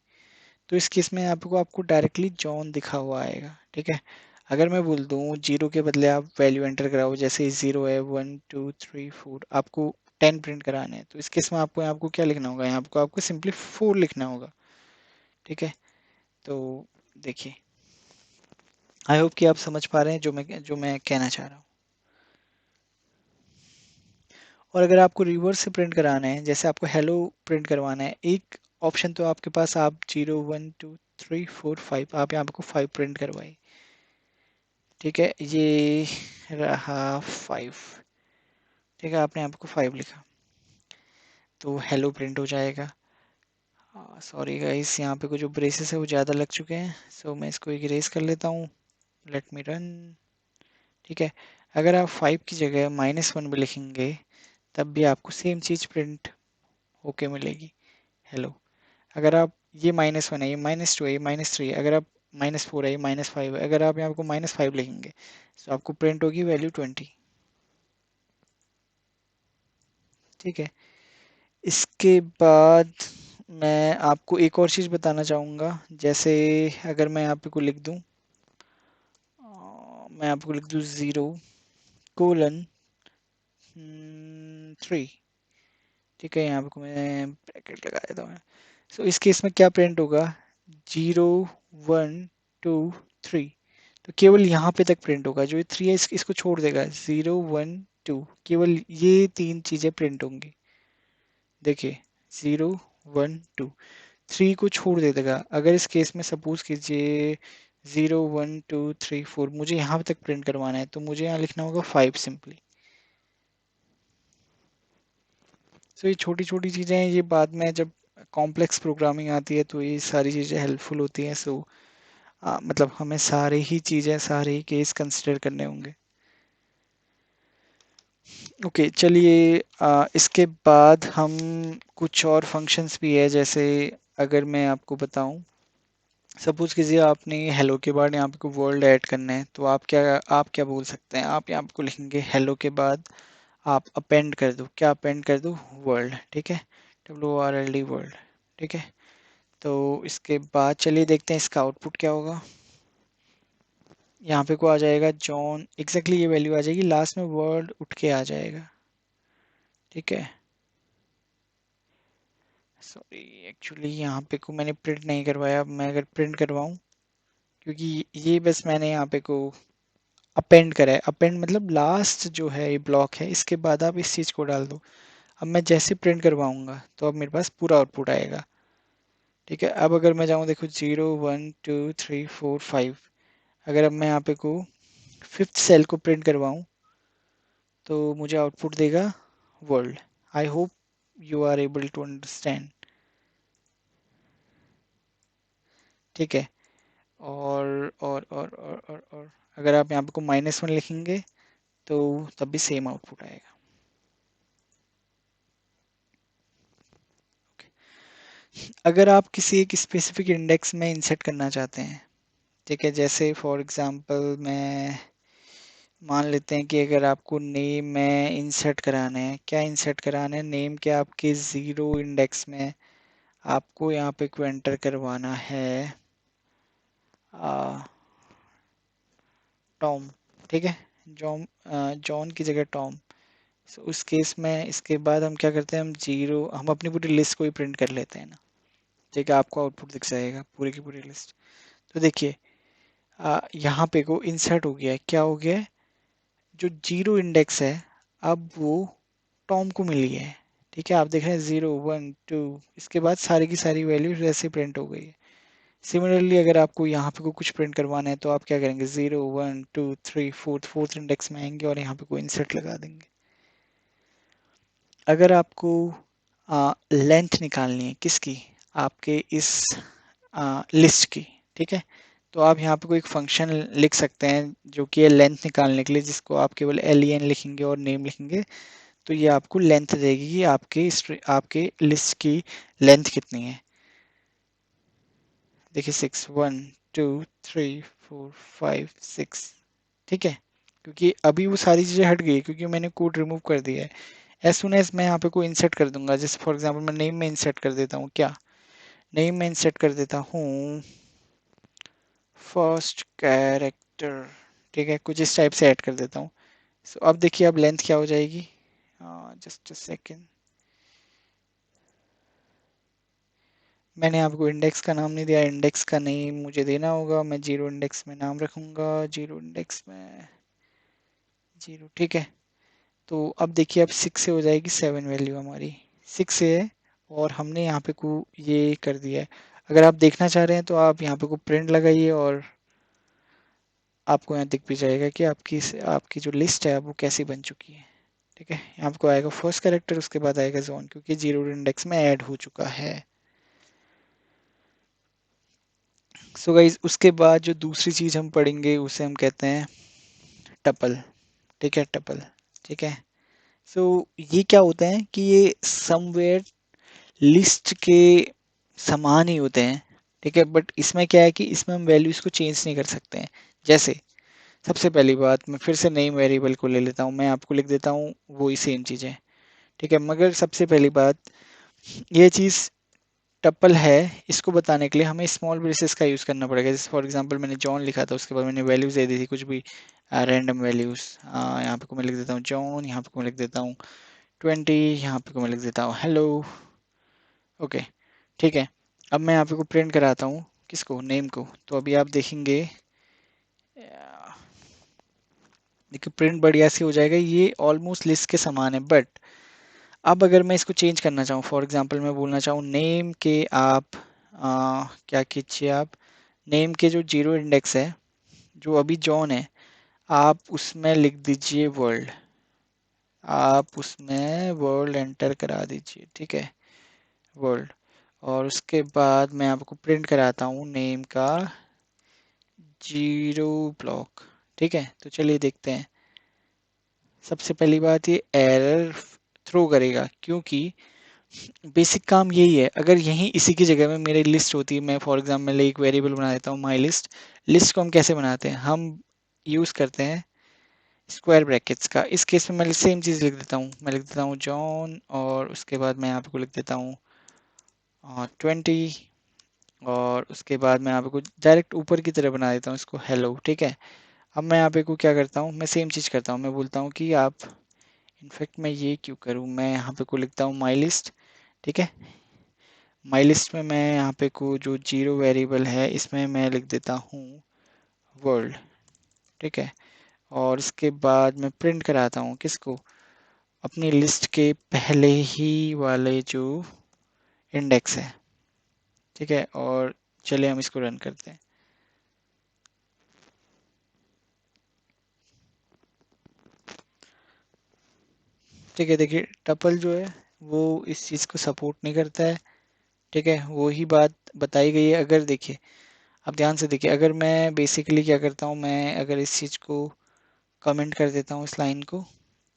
तो इस केस में आपको आपको डायरेक्टली जॉन दिखा हुआ आएगा। ठीक है, अगर मैं बोल दूँ 0 के बदले आप वैल्यू एंटर कराओ, जैसे 0 है, 1 2 3 4, आपको 10 प्रिंट कराने हैं, तो इस केस में आपको आपको क्या लिखना होगा, यहाँ आपको सिंपली 4 लिखना होगा। ठीक है, तो देखिए, आई होप कि आप समझ पा रहे हैं जो मैं कहना चाह रहा हूँ। और अगर आपको रिवर्स से प्रिंट कराना है, जैसे आपको हेलो प्रिंट करवाना है, एक ऑप्शन तो आपके पास, आप 0 1 2 3 4 5, आप यहाँ पे को 5 प्रिंट करवाए। ठीक है, ये रहा 5। ठीक है, आपने यहाँ पे को 5 लिखा, तो हेलो प्रिंट हो जाएगा। सॉरी गाइस, यहाँ पे कुछ जो ब्रेसेस है वो ज़्यादा लग चुके हैं, सो मैं इसको इरेज कर लेता हूँ। Let me run. ठीक है, अगर आप 5 की जगह -1 भी लिखेंगे तब भी आपको सेम चीज़ प्रिंट होके मिलेगी। हेलो, अगर आप ये -1 है, ये -2 है, ये -3 है, अगर आप -4 है, ये -5 है, अगर आप यहाँ को -5 लिखेंगे तो आपको प्रिंट होगी वैल्यू 20। ठीक है, इसके बाद मैं आपको एक और चीज़ बताना चाहूँगा। जैसे अगर मैं यहाँ पे को लिख दूँ, मैं आपको लिख दूँ 0:3। ठीक है, यहाँ पे को मैं ब्रैकेट लगा देता हूँ। सो इस केस में क्या प्रिंट होगा, 0, 1, 2, 3। तो केवल यहाँ पे तक प्रिंट होगा, जो ये 3 है इसको छोड़ देगा। 0, 1, 2, केवल ये 3 चीज़ें प्रिंट होंगी। देखिए, 0, 1, 2, 3 को छोड़ दे देगा। अगर इस केस में सपोज कीजिए 0, 1, 2, 3, 4 मुझे यहाँ तक प्रिंट करवाना है, तो मुझे यहाँ लिखना होगा 5 सिंपली। तो ये छोटी छोटी चीज़ें हैं, ये बाद में जब कॉम्प्लेक्स प्रोग्रामिंग आती है तो ये सारी चीज़ें हेल्पफुल होती हैं। सो मतलब हमें सारे ही चीज़ें, सारे ही केस कंसिडर करने होंगे। ओके, चलिए इसके बाद हम कुछ और फंक्शंस भी है। जैसे अगर मैं आपको बताऊं, सपोज कीजिए आपने हेलो के बाद यहाँ पे को वर्ल्ड ऐड करना है, तो आप क्या बोल सकते हैं, आप यहाँ पे को लिखेंगे हेलो के बाद आप अपेंड कर दो, क्या अपेंड कर दो, वर्ल्ड। ठीक है, WORLD वर्ल्ड। ठीक है, तो इसके बाद चलिए देखते हैं इसका आउटपुट क्या होगा। यहाँ पे को आ जाएगा जॉन, एग्जैक्टली ये वैल्यू आ जाएगी, लास्ट में वर्ड उठ के आ जाएगा। ठीक है, सॉरी एक्चुअली यहाँ पे को मैंने प्रिंट नहीं करवाया। अब मैं अगर प्रिंट करवाऊँ, क्योंकि ये बस मैंने यहाँ पे को अपेंड करा है। अपेंड मतलब लास्ट जो है ये ब्लॉक है, इसके बाद आप इस चीज़ को डाल दो। अब मैं जैसे प्रिंट करवाऊंगा तो अब मेरे पास पूरा आउटपुट आएगा। ठीक है, अब अगर मैं जाऊँ, देखो 0, 1, 2, 3, 4, 5, अगर अब मैं यहाँ पे को 5th सेल को प्रिंट करवाऊँ तो मुझे आउटपुट देगा world. I hope you are able to understand. ठीक है, और अगर आप यहाँ पे को -1 लिखेंगे तो तब भी सेम आउटपुट आएगा। अगर आप किसी एक स्पेसिफिक इंडेक्स में इंसर्ट करना चाहते हैं, ठीक है, जैसे फॉर एग्जांपल मैं मान लेते हैं कि अगर आपको नेम में इंसर्ट कराना है, क्या इंसर्ट कराना है, नेम के आपके 0 इंडेक्स में आपको यहाँ पे को एंटर करवाना है टॉम। ठीक है, जॉन की जगह टॉम। So, उस केस में इसके बाद हम क्या करते हैं, हम अपनी पूरी लिस्ट को ही प्रिंट कर लेते हैं ना। ठीक है, आपको आउटपुट दिख जाएगा पूरी की पूरी लिस्ट। तो देखिए यहाँ पे को इंसर्ट हो गया है, क्या हो गया है, जो 0 इंडेक्स है अब वो टॉम को मिल गया है। ठीक है, आप देख रहे हैं 0, 1, 2, इसके बाद सारी की सारी वैल्यू वैसे प्रिंट हो गई है। सिमिलरली अगर आपको यहाँ पे को कुछ प्रिंट करवाना है तो आप क्या करेंगे, 0, 1, 2, 3, फोर्थ इंडेक्स में आएंगे और यहाँ पे कोई इंसर्ट लगा देंगे। अगर आपको लेंथ निकालनी है किसकी, आपके इस लिस्ट की, ठीक है, तो आप यहाँ पे कोई एक फंक्शन लिख सकते हैं जो कि है लेंथ निकालने के लिए, जिसको आप केवल len लिखेंगे और नेम लिखेंगे तो ये आपको लेंथ देगी कि आपके लिस्ट की लेंथ कितनी है। देखिए 6, 1, 2, 3, 4, 5, 6। ठीक है, क्योंकि अभी वो सारी चीज़ें हट गई क्योंकि मैंने कोड रिमूव कर दिया है। एज सुन एज मैं यहाँ पे कोई इंसर्ट कर दूंगा, जैसे फॉर एग्जांपल मैं नेम में इंसर्ट कर देता हूँ, क्या नेम में इंसर्ट कर देता हूँ फर्स्ट कैरेक्टर। ठीक है, कुछ इस टाइप से ऐड कर देता हूँ। सो अब देखिए अब लेंथ क्या हो जाएगी, जस्ट अ सेकेंड, मैंने आपको इंडेक्स का नाम नहीं दिया, इंडेक्स का नेम मुझे देना होगा। मैं 0 इंडेक्स में नाम रखूंगा, 0 इंडेक्स में 0। ठीक है, तो अब देखिए अब 6 से हो जाएगी 7, वैल्यू हमारी 6 से है और हमने यहाँ पे को ये कर दिया है। अगर आप देखना चाह रहे हैं तो आप यहाँ पे को प्रिंट लगाइए और आपको यहाँ दिख भी जाएगा कि आपकी जो लिस्ट है वो कैसी बन चुकी है। ठीक है, यहाँ आपको आएगा फर्स्ट कैरेक्टर, उसके बाद आएगा जोन, क्योंकि 0 इंडेक्स में ऐड हो चुका है। सो गाइज उसके बाद जो दूसरी चीज हम पढ़ेंगे उसे हम कहते हैं टपल। ठीक है, टपल। ठीक है। सो ये क्या होता है कि ये समवेयर लिस्ट के समान ही होते हैं। ठीक है, बट इसमें क्या है कि इसमें हम वैल्यूज को चेंज नहीं कर सकते हैं। जैसे सबसे पहली बात, मैं फिर से नेम वेरिएबल को ले लेता हूँ, मैं आपको लिख देता हूँ वही सेम चीज़ें। ठीक है, मगर सबसे पहली बात, ये चीज़ टपल है, इसको बताने के लिए हमें स्मॉल ब्रेसेस का यूज़ करना पड़ेगा। जैसे फॉर एग्जांपल मैंने जॉन लिखा था, उसके बाद मैंने वैल्यूज़ दे दी थी कुछ भी रैंडम वैल्यूज़। यहाँ पे को मैं लिख देता हूँ जॉन, यहाँ पे को मैं लिख देता हूँ 20, यहाँ पे को मैं लिख देता हूँ हेलो। ओके, ठीक है। अब मैं यहाँ पे को प्रिंट कराता हूँ किसको, नेम को। तो अभी आप देखेंगे, देखिए प्रिंट बढ़िया से हो जाएगा, ये ऑलमोस्ट लिस्ट के समान है। बट अब अगर मैं इसको चेंज करना चाहूँ, फॉर एग्जांपल मैं बोलना चाहूँ नेम के आप क्या कीजिए, आप नेम के जो जीरो इंडेक्स है, जो अभी जॉन है, आप उसमें लिख दीजिए वर्ल्ड। आप उसमें वर्ल्ड एंटर करा दीजिए। ठीक है, वर्ल्ड। और उसके बाद मैं आपको प्रिंट कराता हूँ नेम का जीरो ब्लॉक। ठीक है, तो चलिए देखते हैं। सबसे पहली बात, ये एरर थ्रो करेगा क्योंकि बेसिक काम यही है। अगर यहीं इसी की जगह में मेरी लिस्ट होती है, मैं फॉर एग्जांपल एक वेरिएबल बना देता हूँ माई लिस्ट। लिस्ट को हम कैसे बनाते हैं, हम यूज़ करते हैं स्क्वायर ब्रैकेट्स का। इस केस में मैं सेम चीज़ लिख देता हूँ, मैं लिख देता हूँ जॉन, और उसके बाद मैं आपको लिख देता हूँ 20, और उसके बाद मैं आपको डायरेक्ट ऊपर की तरह बना देता हूँ इसको हेलो। ठीक है, अब मैं यहाँ पे को क्या करता हूँ, मैं सेम चीज़ करता हूँ, मैं बोलता हूँ कि आप, इनफैक्ट मैं ये क्यों करूँ, मैं यहाँ पे को लिखता हूँ माई लिस्ट। ठीक है, माई लिस्ट में मैं यहाँ पे को जो जीरो वेरिएबल है इसमें मैं लिख देता हूँ वर्ल्ड। ठीक है, और इसके बाद मैं प्रिंट कराता हूँ किसको, अपनी लिस्ट के पहले ही वाले जो इंडेक्स है। ठीक है, और चलिए हम इसको रन करते हैं। ठीक है, देखिए टपल जो है वो इस चीज़ को सपोर्ट नहीं करता है। ठीक है, वो ही बात बताई गई है। अगर देखिए, अब ध्यान से देखिए, अगर मैं बेसिकली क्या करता हूँ, मैं अगर इस चीज़ को कमेंट कर देता हूँ इस लाइन को,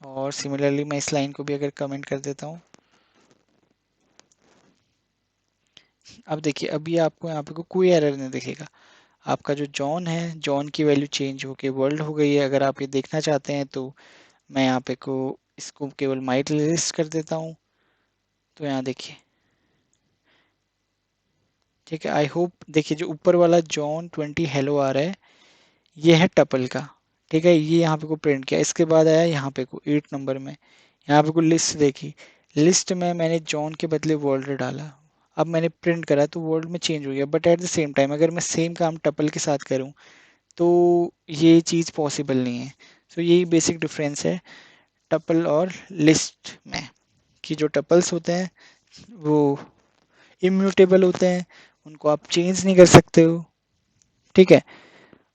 और सिमिलरली मैं इस लाइन को भी अगर कमेंट कर देता हूँ, अब देखिए अभी आपको यहाँ पे कोई एरर नहीं दिखेगा। आपका जो जॉन है, जॉन की वैल्यू चेंज होके वर्ल्ड हो गई है। अगर आप ये देखना चाहते हैं तो मैं यहाँ पे को इसको केवल माई लिस्ट कर देता हूँ, तो यहाँ देखिए। ठीक है, आई होप देखिए जो ऊपर वाला जॉन 20 हेलो आ रहा है, ये है टपल का। ठीक है, ये यहाँ पे को प्रिंट किया, इसके बाद आया यहाँ पे को 8 नंबर में, यहाँ पे को लिस्ट देखी, लिस्ट में मैंने जॉन के बदले वर्ल्ड डाला। अब मैंने प्रिंट करा तो वर्ल्ड में चेंज हो गया। But at the same time अगर मैं सेम काम टपल के साथ करूँ तो ये चीज़ पॉसिबल नहीं है। सो यही बेसिक डिफरेंस है टपल और लिस्ट में, कि जो टपल्स होते हैं वो इम्यूटेबल होते हैं, उनको आप चेंज नहीं कर सकते हो। ठीक है,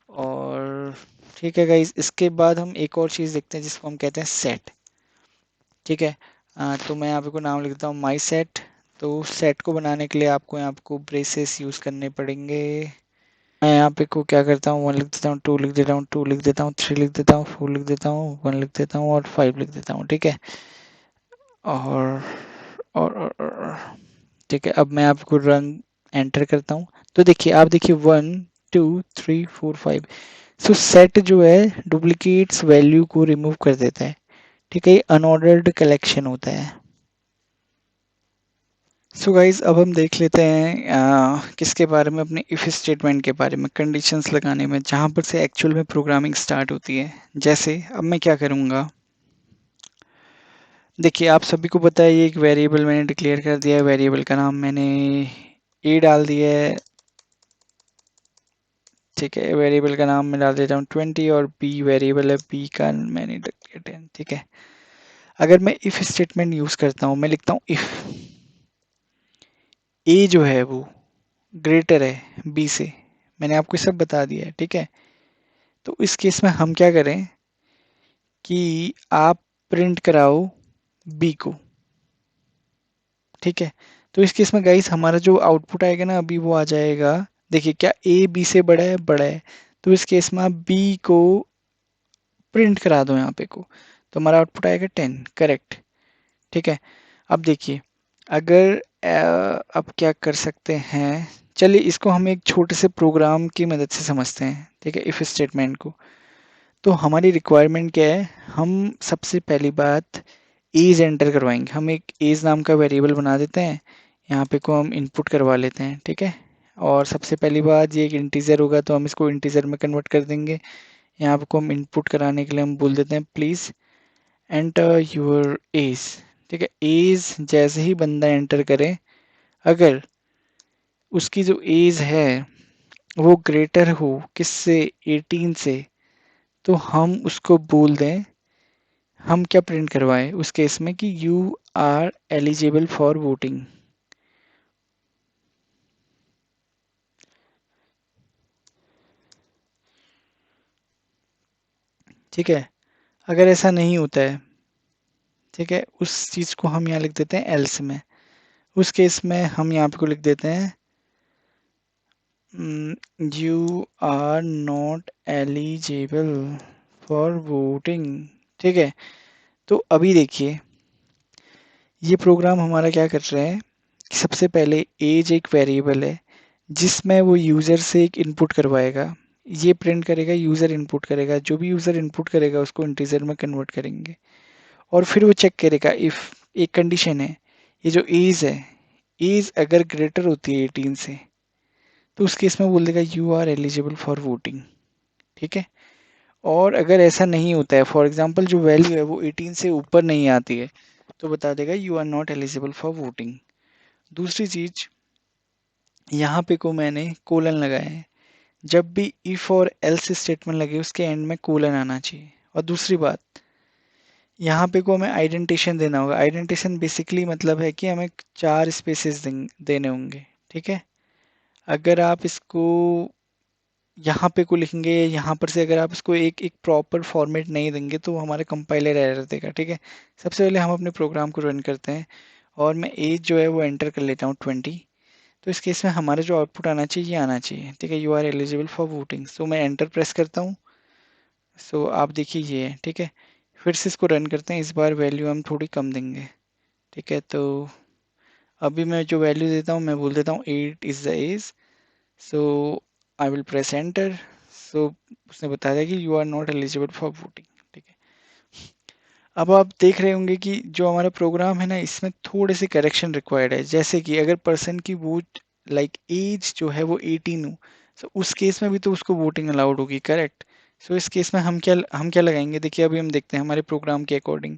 और ठीक है गाइस, इसके बाद हम एक और चीज़ देखते हैं जिसको हम कहते हैं सेट। ठीक है, तो मैं यहाँ पे को नाम लिख देता हूँ माई सेट। तो सेट को बनाने के लिए आपको यहाँ को ब्रेसेस यूज़ करने पड़ेंगे। मैं यहाँ पे को क्या करता हूँ, 1 लिख देता हूँ, 2 लिख देता हूँ, 2 लिख देता हूँ, 3 लिख देता हूँ, 4 लिख देता हूँ, 1 लिख देता हूँ, और 5 लिख देता हूँ। ठीक है, और और ठीक है, अब मैं आपको रन एंटर करता हूँ। तो देखिए आप देखिए 1 2 3 4 5। सो सेट जो है डुप्लीकेट्स वैल्यू को रिमूव कर देता है। ठीक है, ये अनऑर्डर्ड कलेक्शन होता है। सो गाइज अब हम देख लेते हैं किसके बारे में, अपने इफ स्टेटमेंट के बारे में, कंडीशंस लगाने में, जहाँ पर से एक्चुअल में प्रोग्रामिंग स्टार्ट होती है। जैसे अब मैं क्या करूँगा, देखिए आप सभी को पता है ये एक वेरिएबल मैंने डिक्लेयर कर दिया है, वेरिएबल का नाम मैंने ए डाल दिया है। ठीक है, वेरिएबल का नाम मैं डाल देता हूँ 20, और बी वेरिएबल है, बी का मैंने डिक्लेयर 10। ठीक है, अगर मैं इफ स्टेटमेंट यूज करता हूँ, मैं लिखता हूँ इफ ए जो है वो ग्रेटर है बी से, मैंने आपको सब बता दिया है। ठीक है, तो इस केस में हम क्या करें कि आप प्रिंट कराओ बी को। ठीक है, तो इस केस में गाइस हमारा जो आउटपुट आएगा ना, अभी वो आ जाएगा देखिए क्या ए बी से बड़ा है? बड़ा है। तो इस केस में आप बी को प्रिंट करा दो यहाँ पे को, तो हमारा आउटपुट आएगा 10, करेक्ट। ठीक है। अब देखिए अगर अब क्या कर सकते हैं, चलिए इसको हम एक छोटे से प्रोग्राम की मदद से समझते हैं, ठीक है, इफ स्टेटमेंट को। तो हमारी रिक्वायरमेंट क्या है, हम सबसे पहली बात एज एंटर करवाएंगे। हम एक एज नाम का वेरिएबल बना देते हैं, यहाँ पे को हम इनपुट करवा लेते हैं, ठीक है। और सबसे पहली बात ये एक इंटीजर होगा तो हम इसको इंटीजर में कन्वर्ट कर देंगे। यहाँ पे को हम इनपुट कराने के लिए हम बोल देते हैं प्लीज़ एंटर योर एज। ठीक है, एज जैसे ही बंदा एंटर करे, अगर उसकी जो एज है वो ग्रेटर हो किससे, 18 से, तो हम उसको बोल दें, हम क्या प्रिंट करवाएं उस केस में कि you are eligible for voting. ठीक है। अगर ऐसा नहीं होता है, ठीक है, उस चीज़ को हम यहाँ लिख देते हैं एल्स में। उस केस में हम यहाँ पे को लिख देते हैं you are not eligible for voting. ठीक है। तो अभी देखिए ये प्रोग्राम हमारा क्या कर रहा है कि सबसे पहले एज एक वेरिएबल है जिसमें वो यूज़र से एक इनपुट करवाएगा, ये प्रिंट करेगा, यूज़र इनपुट करेगा, जो भी यूज़र इनपुट करेगा उसको इंटीजर में कन्वर्ट करेंगे। और फिर वो चेक करेगा इफ़, एक कंडीशन है, ये जो एज है, एज अगर ग्रेटर होती है 18 से, तो उस केस में बोल देगा you are eligible for voting. ठीक है। और अगर ऐसा नहीं होता है, फॉर एग्जांपल जो वैल्यू है वो 18 से ऊपर नहीं आती है, तो बता देगा you are not eligible for voting. दूसरी चीज, यहाँ पे को मैंने कोलन लगाया है, जब भी इफ और एल्स स्टेटमेंट लगे उसके एंड में कोलन आना चाहिए। और दूसरी बात, यहाँ पे को हमें आइडेंटिशन देना होगा। आइडेंटिशन बेसिकली मतलब है कि हमें 4 स्पेसेस देने होंगे। ठीक है। अगर आप इसको यहाँ पे को लिखेंगे, यहाँ पर से अगर आप इसको एक एक प्रॉपर फॉर्मेट नहीं देंगे तो हमारा कंपाइलर एरर देगा। ठीक है। सबसे पहले हम अपने प्रोग्राम को रन करते हैं और मैं एज जो है वो एंटर कर लेता हूँ 20। तो इस केस में हमारा जो आउटपुट आना चाहिए ये आना चाहिए। ठीक है, you are eligible for voting. So मैं एंटर प्रेस करता हूँ। सो आप देखिए ये है। ठीक है। फिर से इसको रन करते हैं, इस बार वैल्यू हम थोड़ी कम देंगे। ठीक है। तो अभी मैं जो वैल्यू देता हूँ मैं बोल देता हूँ 8 is the age. So I will press enter. So उसने बताया था कि you are not eligible for voting. ठीक है। अब आप देख रहे होंगे कि जो हमारा प्रोग्राम है ना इसमें थोड़े से करेक्शन रिक्वायर्ड है। जैसे कि अगर पर्सन की वोट लाइक एज जो है वो 18 हो, तो उस केस में भी तो उसको वोटिंग अलाउड होगी, करेक्ट। सो इस केस में हम क्या लगाएंगे, देखिए अभी हम देखते हैं हमारे प्रोग्राम के अकॉर्डिंग।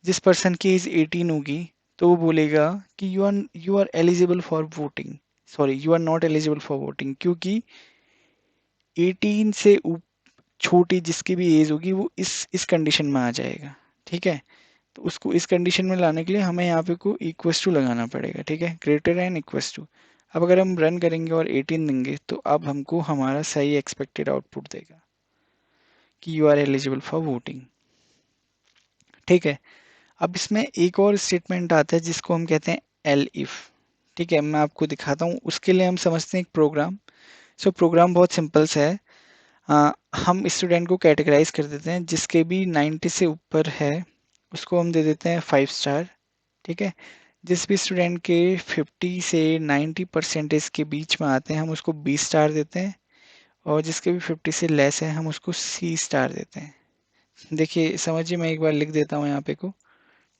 जिस पर्सन की एज 18 होगी तो वो बोलेगा कि you are eligible for voting, sorry you are not eligible for voting, क्योंकि 18 से छोटी जिसकी भी एज होगी वो इस कंडीशन में आ जाएगा। ठीक है। तो उसको इस कंडीशन में लाने के लिए हमें यहाँ पे को इक्वस टू लगाना पड़ेगा। ठीक है, ग्रेटर एंड इक्वस टू। अब अगर हम रन करेंगे और 18 देंगे तो अब हमको हमारा सही एक्सपेक्टेड आउटपुट देगा कि you are eligible for voting. ठीक है। अब इसमें एक और स्टेटमेंट आता है जिसको हम कहते हैं एल इफ। ठीक है, मैं आपको दिखाता हूँ। उसके लिए हम समझते हैं एक प्रोग्राम। सो प्रोग्राम बहुत सिंपल सा है। हम स्टूडेंट को कैटेगराइज कर देते हैं, जिसके भी 90 से ऊपर है उसको हम दे देते हैं 5 स्टार। ठीक है। जिस भी स्टूडेंट के 50 से 90 परसेंटेज के बीच में आते हैं हम उसको 20 स्टार देते हैं, और जिसके भी 50 से लेस है हम उसको सी स्टार देते हैं। देखिए समझिए, मैं एक बार लिख देता हूँ यहाँ पे को।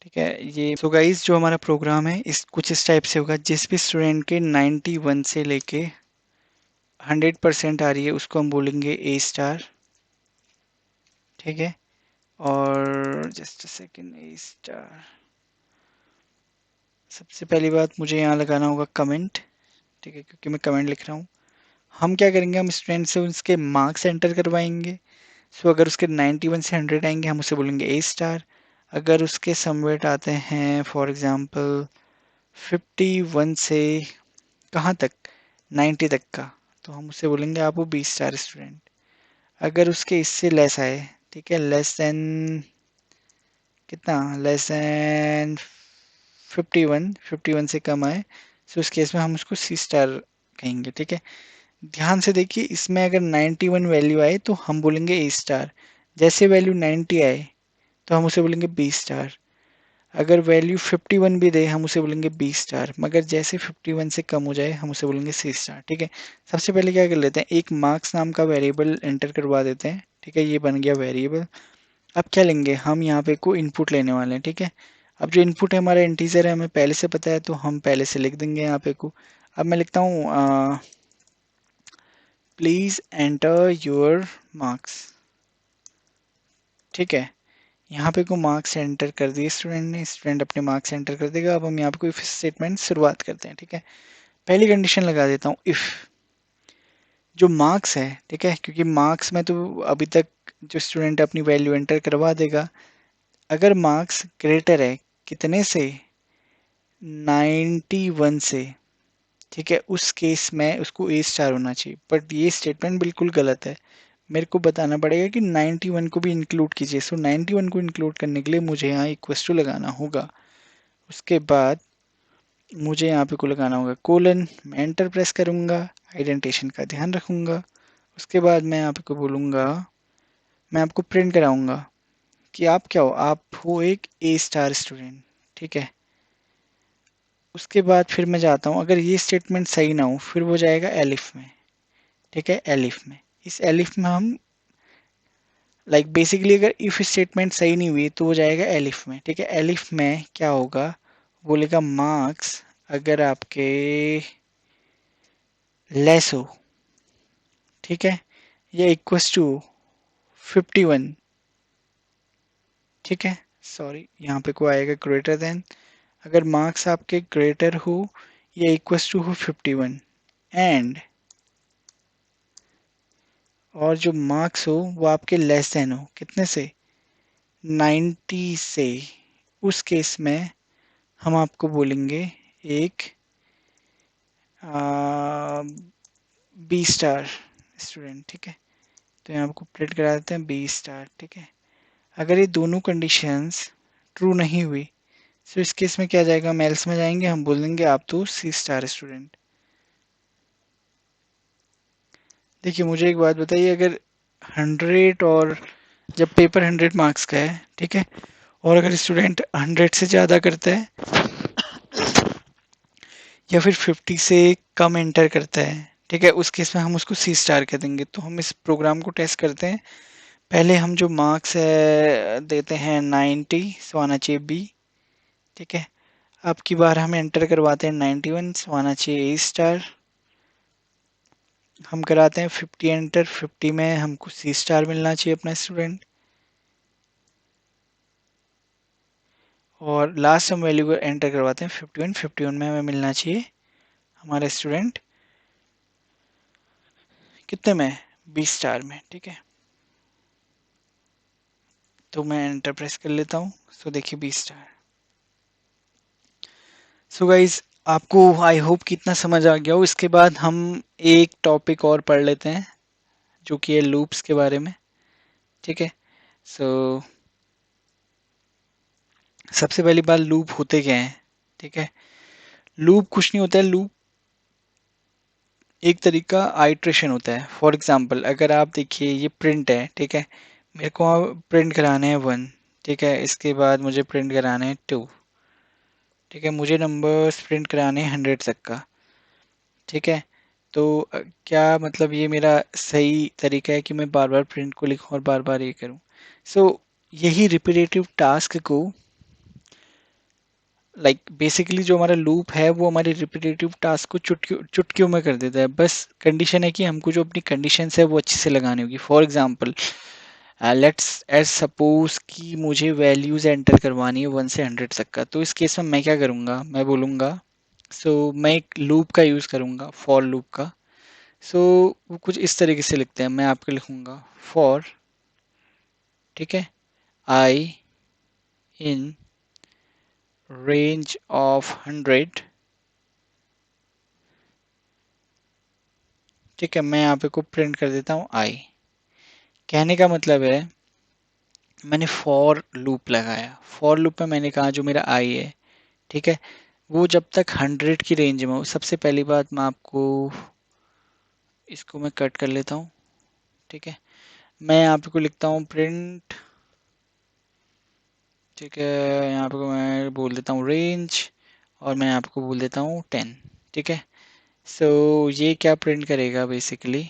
ठीक है। ये सो गाइस जो हमारा प्रोग्राम है इस कुछ इस टाइप से होगा। जिस भी स्टूडेंट के 91 से लेके 100% आ रही है उसको हम बोलेंगे ए स्टार। ठीक है। और just a second, A star. सबसे पहली बात मुझे यहाँ लगाना होगा कमेंट। ठीक है, क्योंकि मैं कमेंट लिख रहा हूँ। हम क्या करेंगे, हम स्टूडेंट से उसके मार्क्स एंटर करवाएंगे। सो अगर उसके 91 से 100 आएंगे हम उसे बोलेंगे ए स्टार। अगर उसके समवेट आते हैं फॉर एग्जांपल 51 से कहाँ तक, 90 तक का, तो हम उसे बोलेंगे आप वो बी स्टार स्टूडेंट। अगर उसके इससे लेस आए, ठीक है, लेस देन कितना, लेस देन 51, 51 से कम आए, सो उस केस में हम उसको सी स्टार कहेंगे। ठीक है। ध्यान से देखिए, इसमें अगर 91 वैल्यू आए तो हम बोलेंगे ए स्टार, जैसे वैल्यू 90 आए तो हम उसे बोलेंगे बी स्टार, अगर वैल्यू 51 भी दे हम उसे बोलेंगे बी स्टार, मगर जैसे 51 से कम हो जाए हम उसे बोलेंगे सी स्टार। ठीक है, सबसे पहले क्या कर लेते हैं, एक मार्क्स नाम का वेरिएबल एंटर करवा देते हैं। ठीक है, ये बन गया वेरिएबल। अब क्या लेंगे, हम यहाँ पे को इनपुट लेने वाले हैं। ठीक है, अब जो इनपुट है हमारा इंटीजर है, हमें पहले से पता है तो हम पहले से लिख देंगे यहाँ पे को। अब मैं लिखता हूँ प्लीज एंटर योर मार्क्स। ठीक है, यहाँ पे को मार्क्स एंटर कर दिए स्टूडेंट ने, स्टूडेंट अपने मार्क्स एंटर कर देगा। अब हम यहाँ पे कोई स्टेटमेंट शुरुआत करते हैं। ठीक है, पहली कंडीशन लगा देता हूँ इफ जो मार्क्स है, ठीक है, क्योंकि मार्क्स में तो अभी तक जो स्टूडेंट अपनी वैल्यू एंटर करवा देगा, अगर मार्क्स ग्रेटर है कितने से, 91 से, ठीक है, उस केस में उसको ए स्टार होना चाहिए। बट ये स्टेटमेंट बिल्कुल गलत है, मेरे को बताना पड़ेगा कि 91 को भी इंक्लूड कीजिए। सो 91 को इंक्लूड करने के लिए मुझे यहाँ इक्वस टू लगाना होगा, उसके बाद मुझे यहाँ पे को लगाना होगा कोलन, मैं एंटर प्रेस करूँगा, आइडेंटिटेशन का ध्यान रखूँगा, उसके बाद मैं यहाँ पे को बोलूँगा, मैं आपको प्रिंट कराऊँगा कि आप क्या हो, आप हो एक ए स्टार स्टूडेंट। ठीक है, उसके बाद फिर मैं जाता हूँ, अगर ये स्टेटमेंट सही ना हो फिर वो जाएगा एलिफ में। ठीक है, एलिफ में, इस एलिफ में हम बेसिकली अगर इफ स्टेटमेंट सही नहीं हुई तो वो जाएगा एलिफ में। ठीक है, एलिफ में क्या होगा, बोलेगा मार्क्स अगर आपके लेस हो, ठीक है, या इक्वस टू 51। ठीक है, सॉरी यहाँ पे को आएगा ग्रेटर देन, अगर मार्क्स आपके ग्रेटर हो या इक्वस टू हो 51, एंड और जो मार्क्स हो वो आपके लेस देन हो कितने से, 90 से, उस केस में हम आपको बोलेंगे एक बी स्टार स्टूडेंट। ठीक है, तो यहाँ आपको प्रिंट करा देते हैं बी स्टार। ठीक है, अगर ये दोनों कंडीशंस ट्रू नहीं हुई तो इस केस में क्या जाएगा, हम एल्स में जाएंगे, हम बोल देंगे आप तो सी स्टार स्टूडेंट। देखिए मुझे एक बात बताइए, अगर 100 और जब पेपर 100 मार्क्स का है, ठीक है, और अगर स्टूडेंट 100 से ज़्यादा करता है या फिर 50 से कम एंटर करता है, ठीक है, उस केस में हम उसको सी स्टार कह देंगे। तो हम इस प्रोग्राम को टेस्ट करते हैं, पहले हम जो मार्क्स है देते हैं 90, सो आना चाहिए बी। ठीक है, अब की बार हम एंटर करवाते हैं 91, सो आना चाहिए ए स्टार। हम कराते हैं 50 एंटर, 50 में हमको सी स्टार मिलना चाहिए अपना स्टूडेंट। और लास्ट हम वैल्यू को एंटर करवाते हैं 51, 51 में हमें मिलना चाहिए हमारा स्टूडेंट कितने में, बी स्टार में। ठीक है, तो मैं एंटर प्रेस कर लेता हूँ, सो देखिए बी स्टार। सो गाइज आपको आई होप कि इतना समझ आ गया हो। इसके बाद हम एक टॉपिक और पढ़ लेते हैं जो कि है लूप्स के बारे में। ठीक है, सो सबसे पहली बात, लूप होते क्या हैं। ठीक है, लूप कुछ नहीं होता है, लूप एक तरीका आइट्रेशन होता है। फॉर एग्जांपल अगर आप देखिए ये प्रिंट है, ठीक है, मेरे को प्रिंट कराने हैं 1, ठीक है, इसके बाद मुझे प्रिंट कराने हैं 2, ठीक है, मुझे नंबर्स प्रिंट कराने हैं 100 तक का। ठीक है, तो क्या मतलब ये मेरा सही तरीका है कि मैं बार बार प्रिंट को लिखूं और बार बार ये करूं। सो यही रिपीटेटिव टास्क को बेसिकली जो हमारा लूप है वो हमारे रिपीटेटिव टास्क को चुटकियों चुटकियों में कर देता है। बस कंडीशन है कि हमको जो अपनी कंडीशंस है वो अच्छे से लगानी होगी। For example let's as suppose कि मुझे वैल्यूज एंटर करवानी है 1 से 100 तक का, तो इस केस में मैं क्या करूँगा, मैं बोलूँगा मैं एक लूप का यूज़ करूँगा, फॉर लूप का। वो कुछ इस तरीके से लिखते हैं, मैं आपको लिखूँगा फॉर, ठीक है, आई इन रेंज ऑफ 100। ठीक है, मैं यहाँ पे को प्रिंट कर देता हूँ आई। कहने का मतलब है मैंने फॉर लूप लगाया, फॉर लूप में मैंने कहा जो मेरा आई है, ठीक है, वो जब तक 100 की रेंज में हो। सबसे पहली बात मैं आपको इसको मैं कट कर लेता हूँ। ठीक है, मैं यहाँ पे को लिखता हूँ प्रिंट। ठीक है, यहाँ पे को मैं बोल देता हूँ रेंज, और मैं यहाँ पे को बोल देता हूँ 10। ठीक है, सो ये क्या प्रिंट करेगा बेसिकली,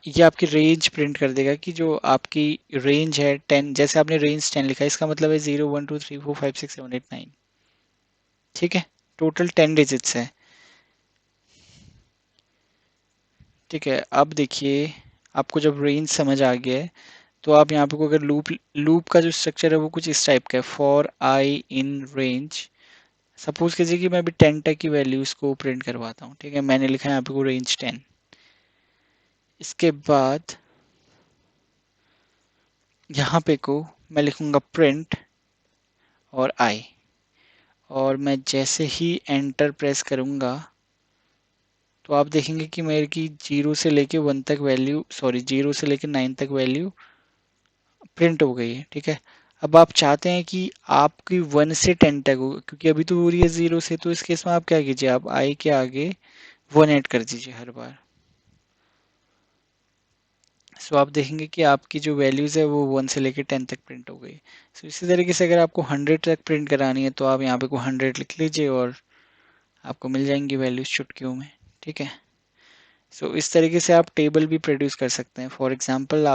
ये आपकी रेंज प्रिंट कर देगा कि जो आपकी रेंज है 10, जैसे आपने रेंज 10 लिखा है, इसका मतलब है 0 1 2 3 4 5 6 7 8 9। ठीक है, टोटल 10 डिजिट्स है। ठीक है, अब देखिए, आपको जब रेंज समझ आ गया है, तो आप यहाँ पे को अगर लूप लूप का जो स्ट्रक्चर है वो कुछ इस टाइप का है, for I in range. Suppose कीजिए कि मैं अभी 10 तक की वैल्यूज को प्रिंट करवाता हूँ। ठीक है, मैंने लिखा है यहाँ पे को रेंज 10। इसके बाद यहाँ पे को मैं लिखूंगा प्रिंट और आई, और मैं जैसे ही एंटर प्रेस करूंगा तो आप देखेंगे कि मेरे की 0 से लेके 1 तक वैल्यू, सॉरी 0 से लेके 9 तक वैल्यू प्रिंट हो गई है। ठीक है, अब आप चाहते हैं कि आपकी 1 से 10 तक हो, क्योंकि अभी तो हो रही है 0 से, तो इस केस में आप क्या कीजिए, आप आई के आगे 1 ऐड कर दीजिए हर बार। सो आप देखेंगे कि आपकी जो वैल्यूज़ है वो 1 से लेके 10 तक प्रिंट हो गई। सो इसी तरीके से अगर आपको 100 तक प्रिंट करानी है तो आप यहाँ पे को 100 लिख लीजिए और आपको मिल जाएंगी वैल्यूज़ चुटकियों में। ठीक है, सो इस तरीके से आप टेबल भी प्रोड्यूस कर सकते हैं। फॉर एग्जांपल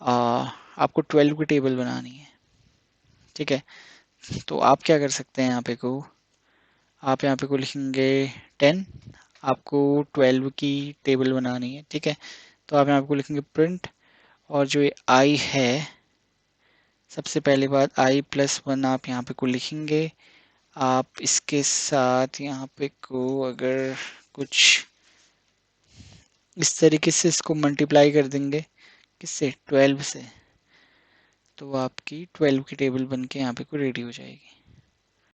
आ, आपको 12 की टेबल बनानी है। ठीक है, तो आप क्या कर सकते हैं, यहाँ पे को आप यहाँ पे को लिखेंगे 10, आपको 12 की टेबल बनानी है। ठीक है, तो आप यहाँ पे को लिखेंगे प्रिंट, और जो ये आई है, सबसे पहली बात i+1 आप यहाँ पे को लिखेंगे। आप इसके साथ यहाँ पे को अगर कुछ इस तरीके से इसको मल्टीप्लाई कर देंगे, किससे, 12 से, तो आपकी 12 की टेबल बन के यहाँ पे को रेडी हो जाएगी।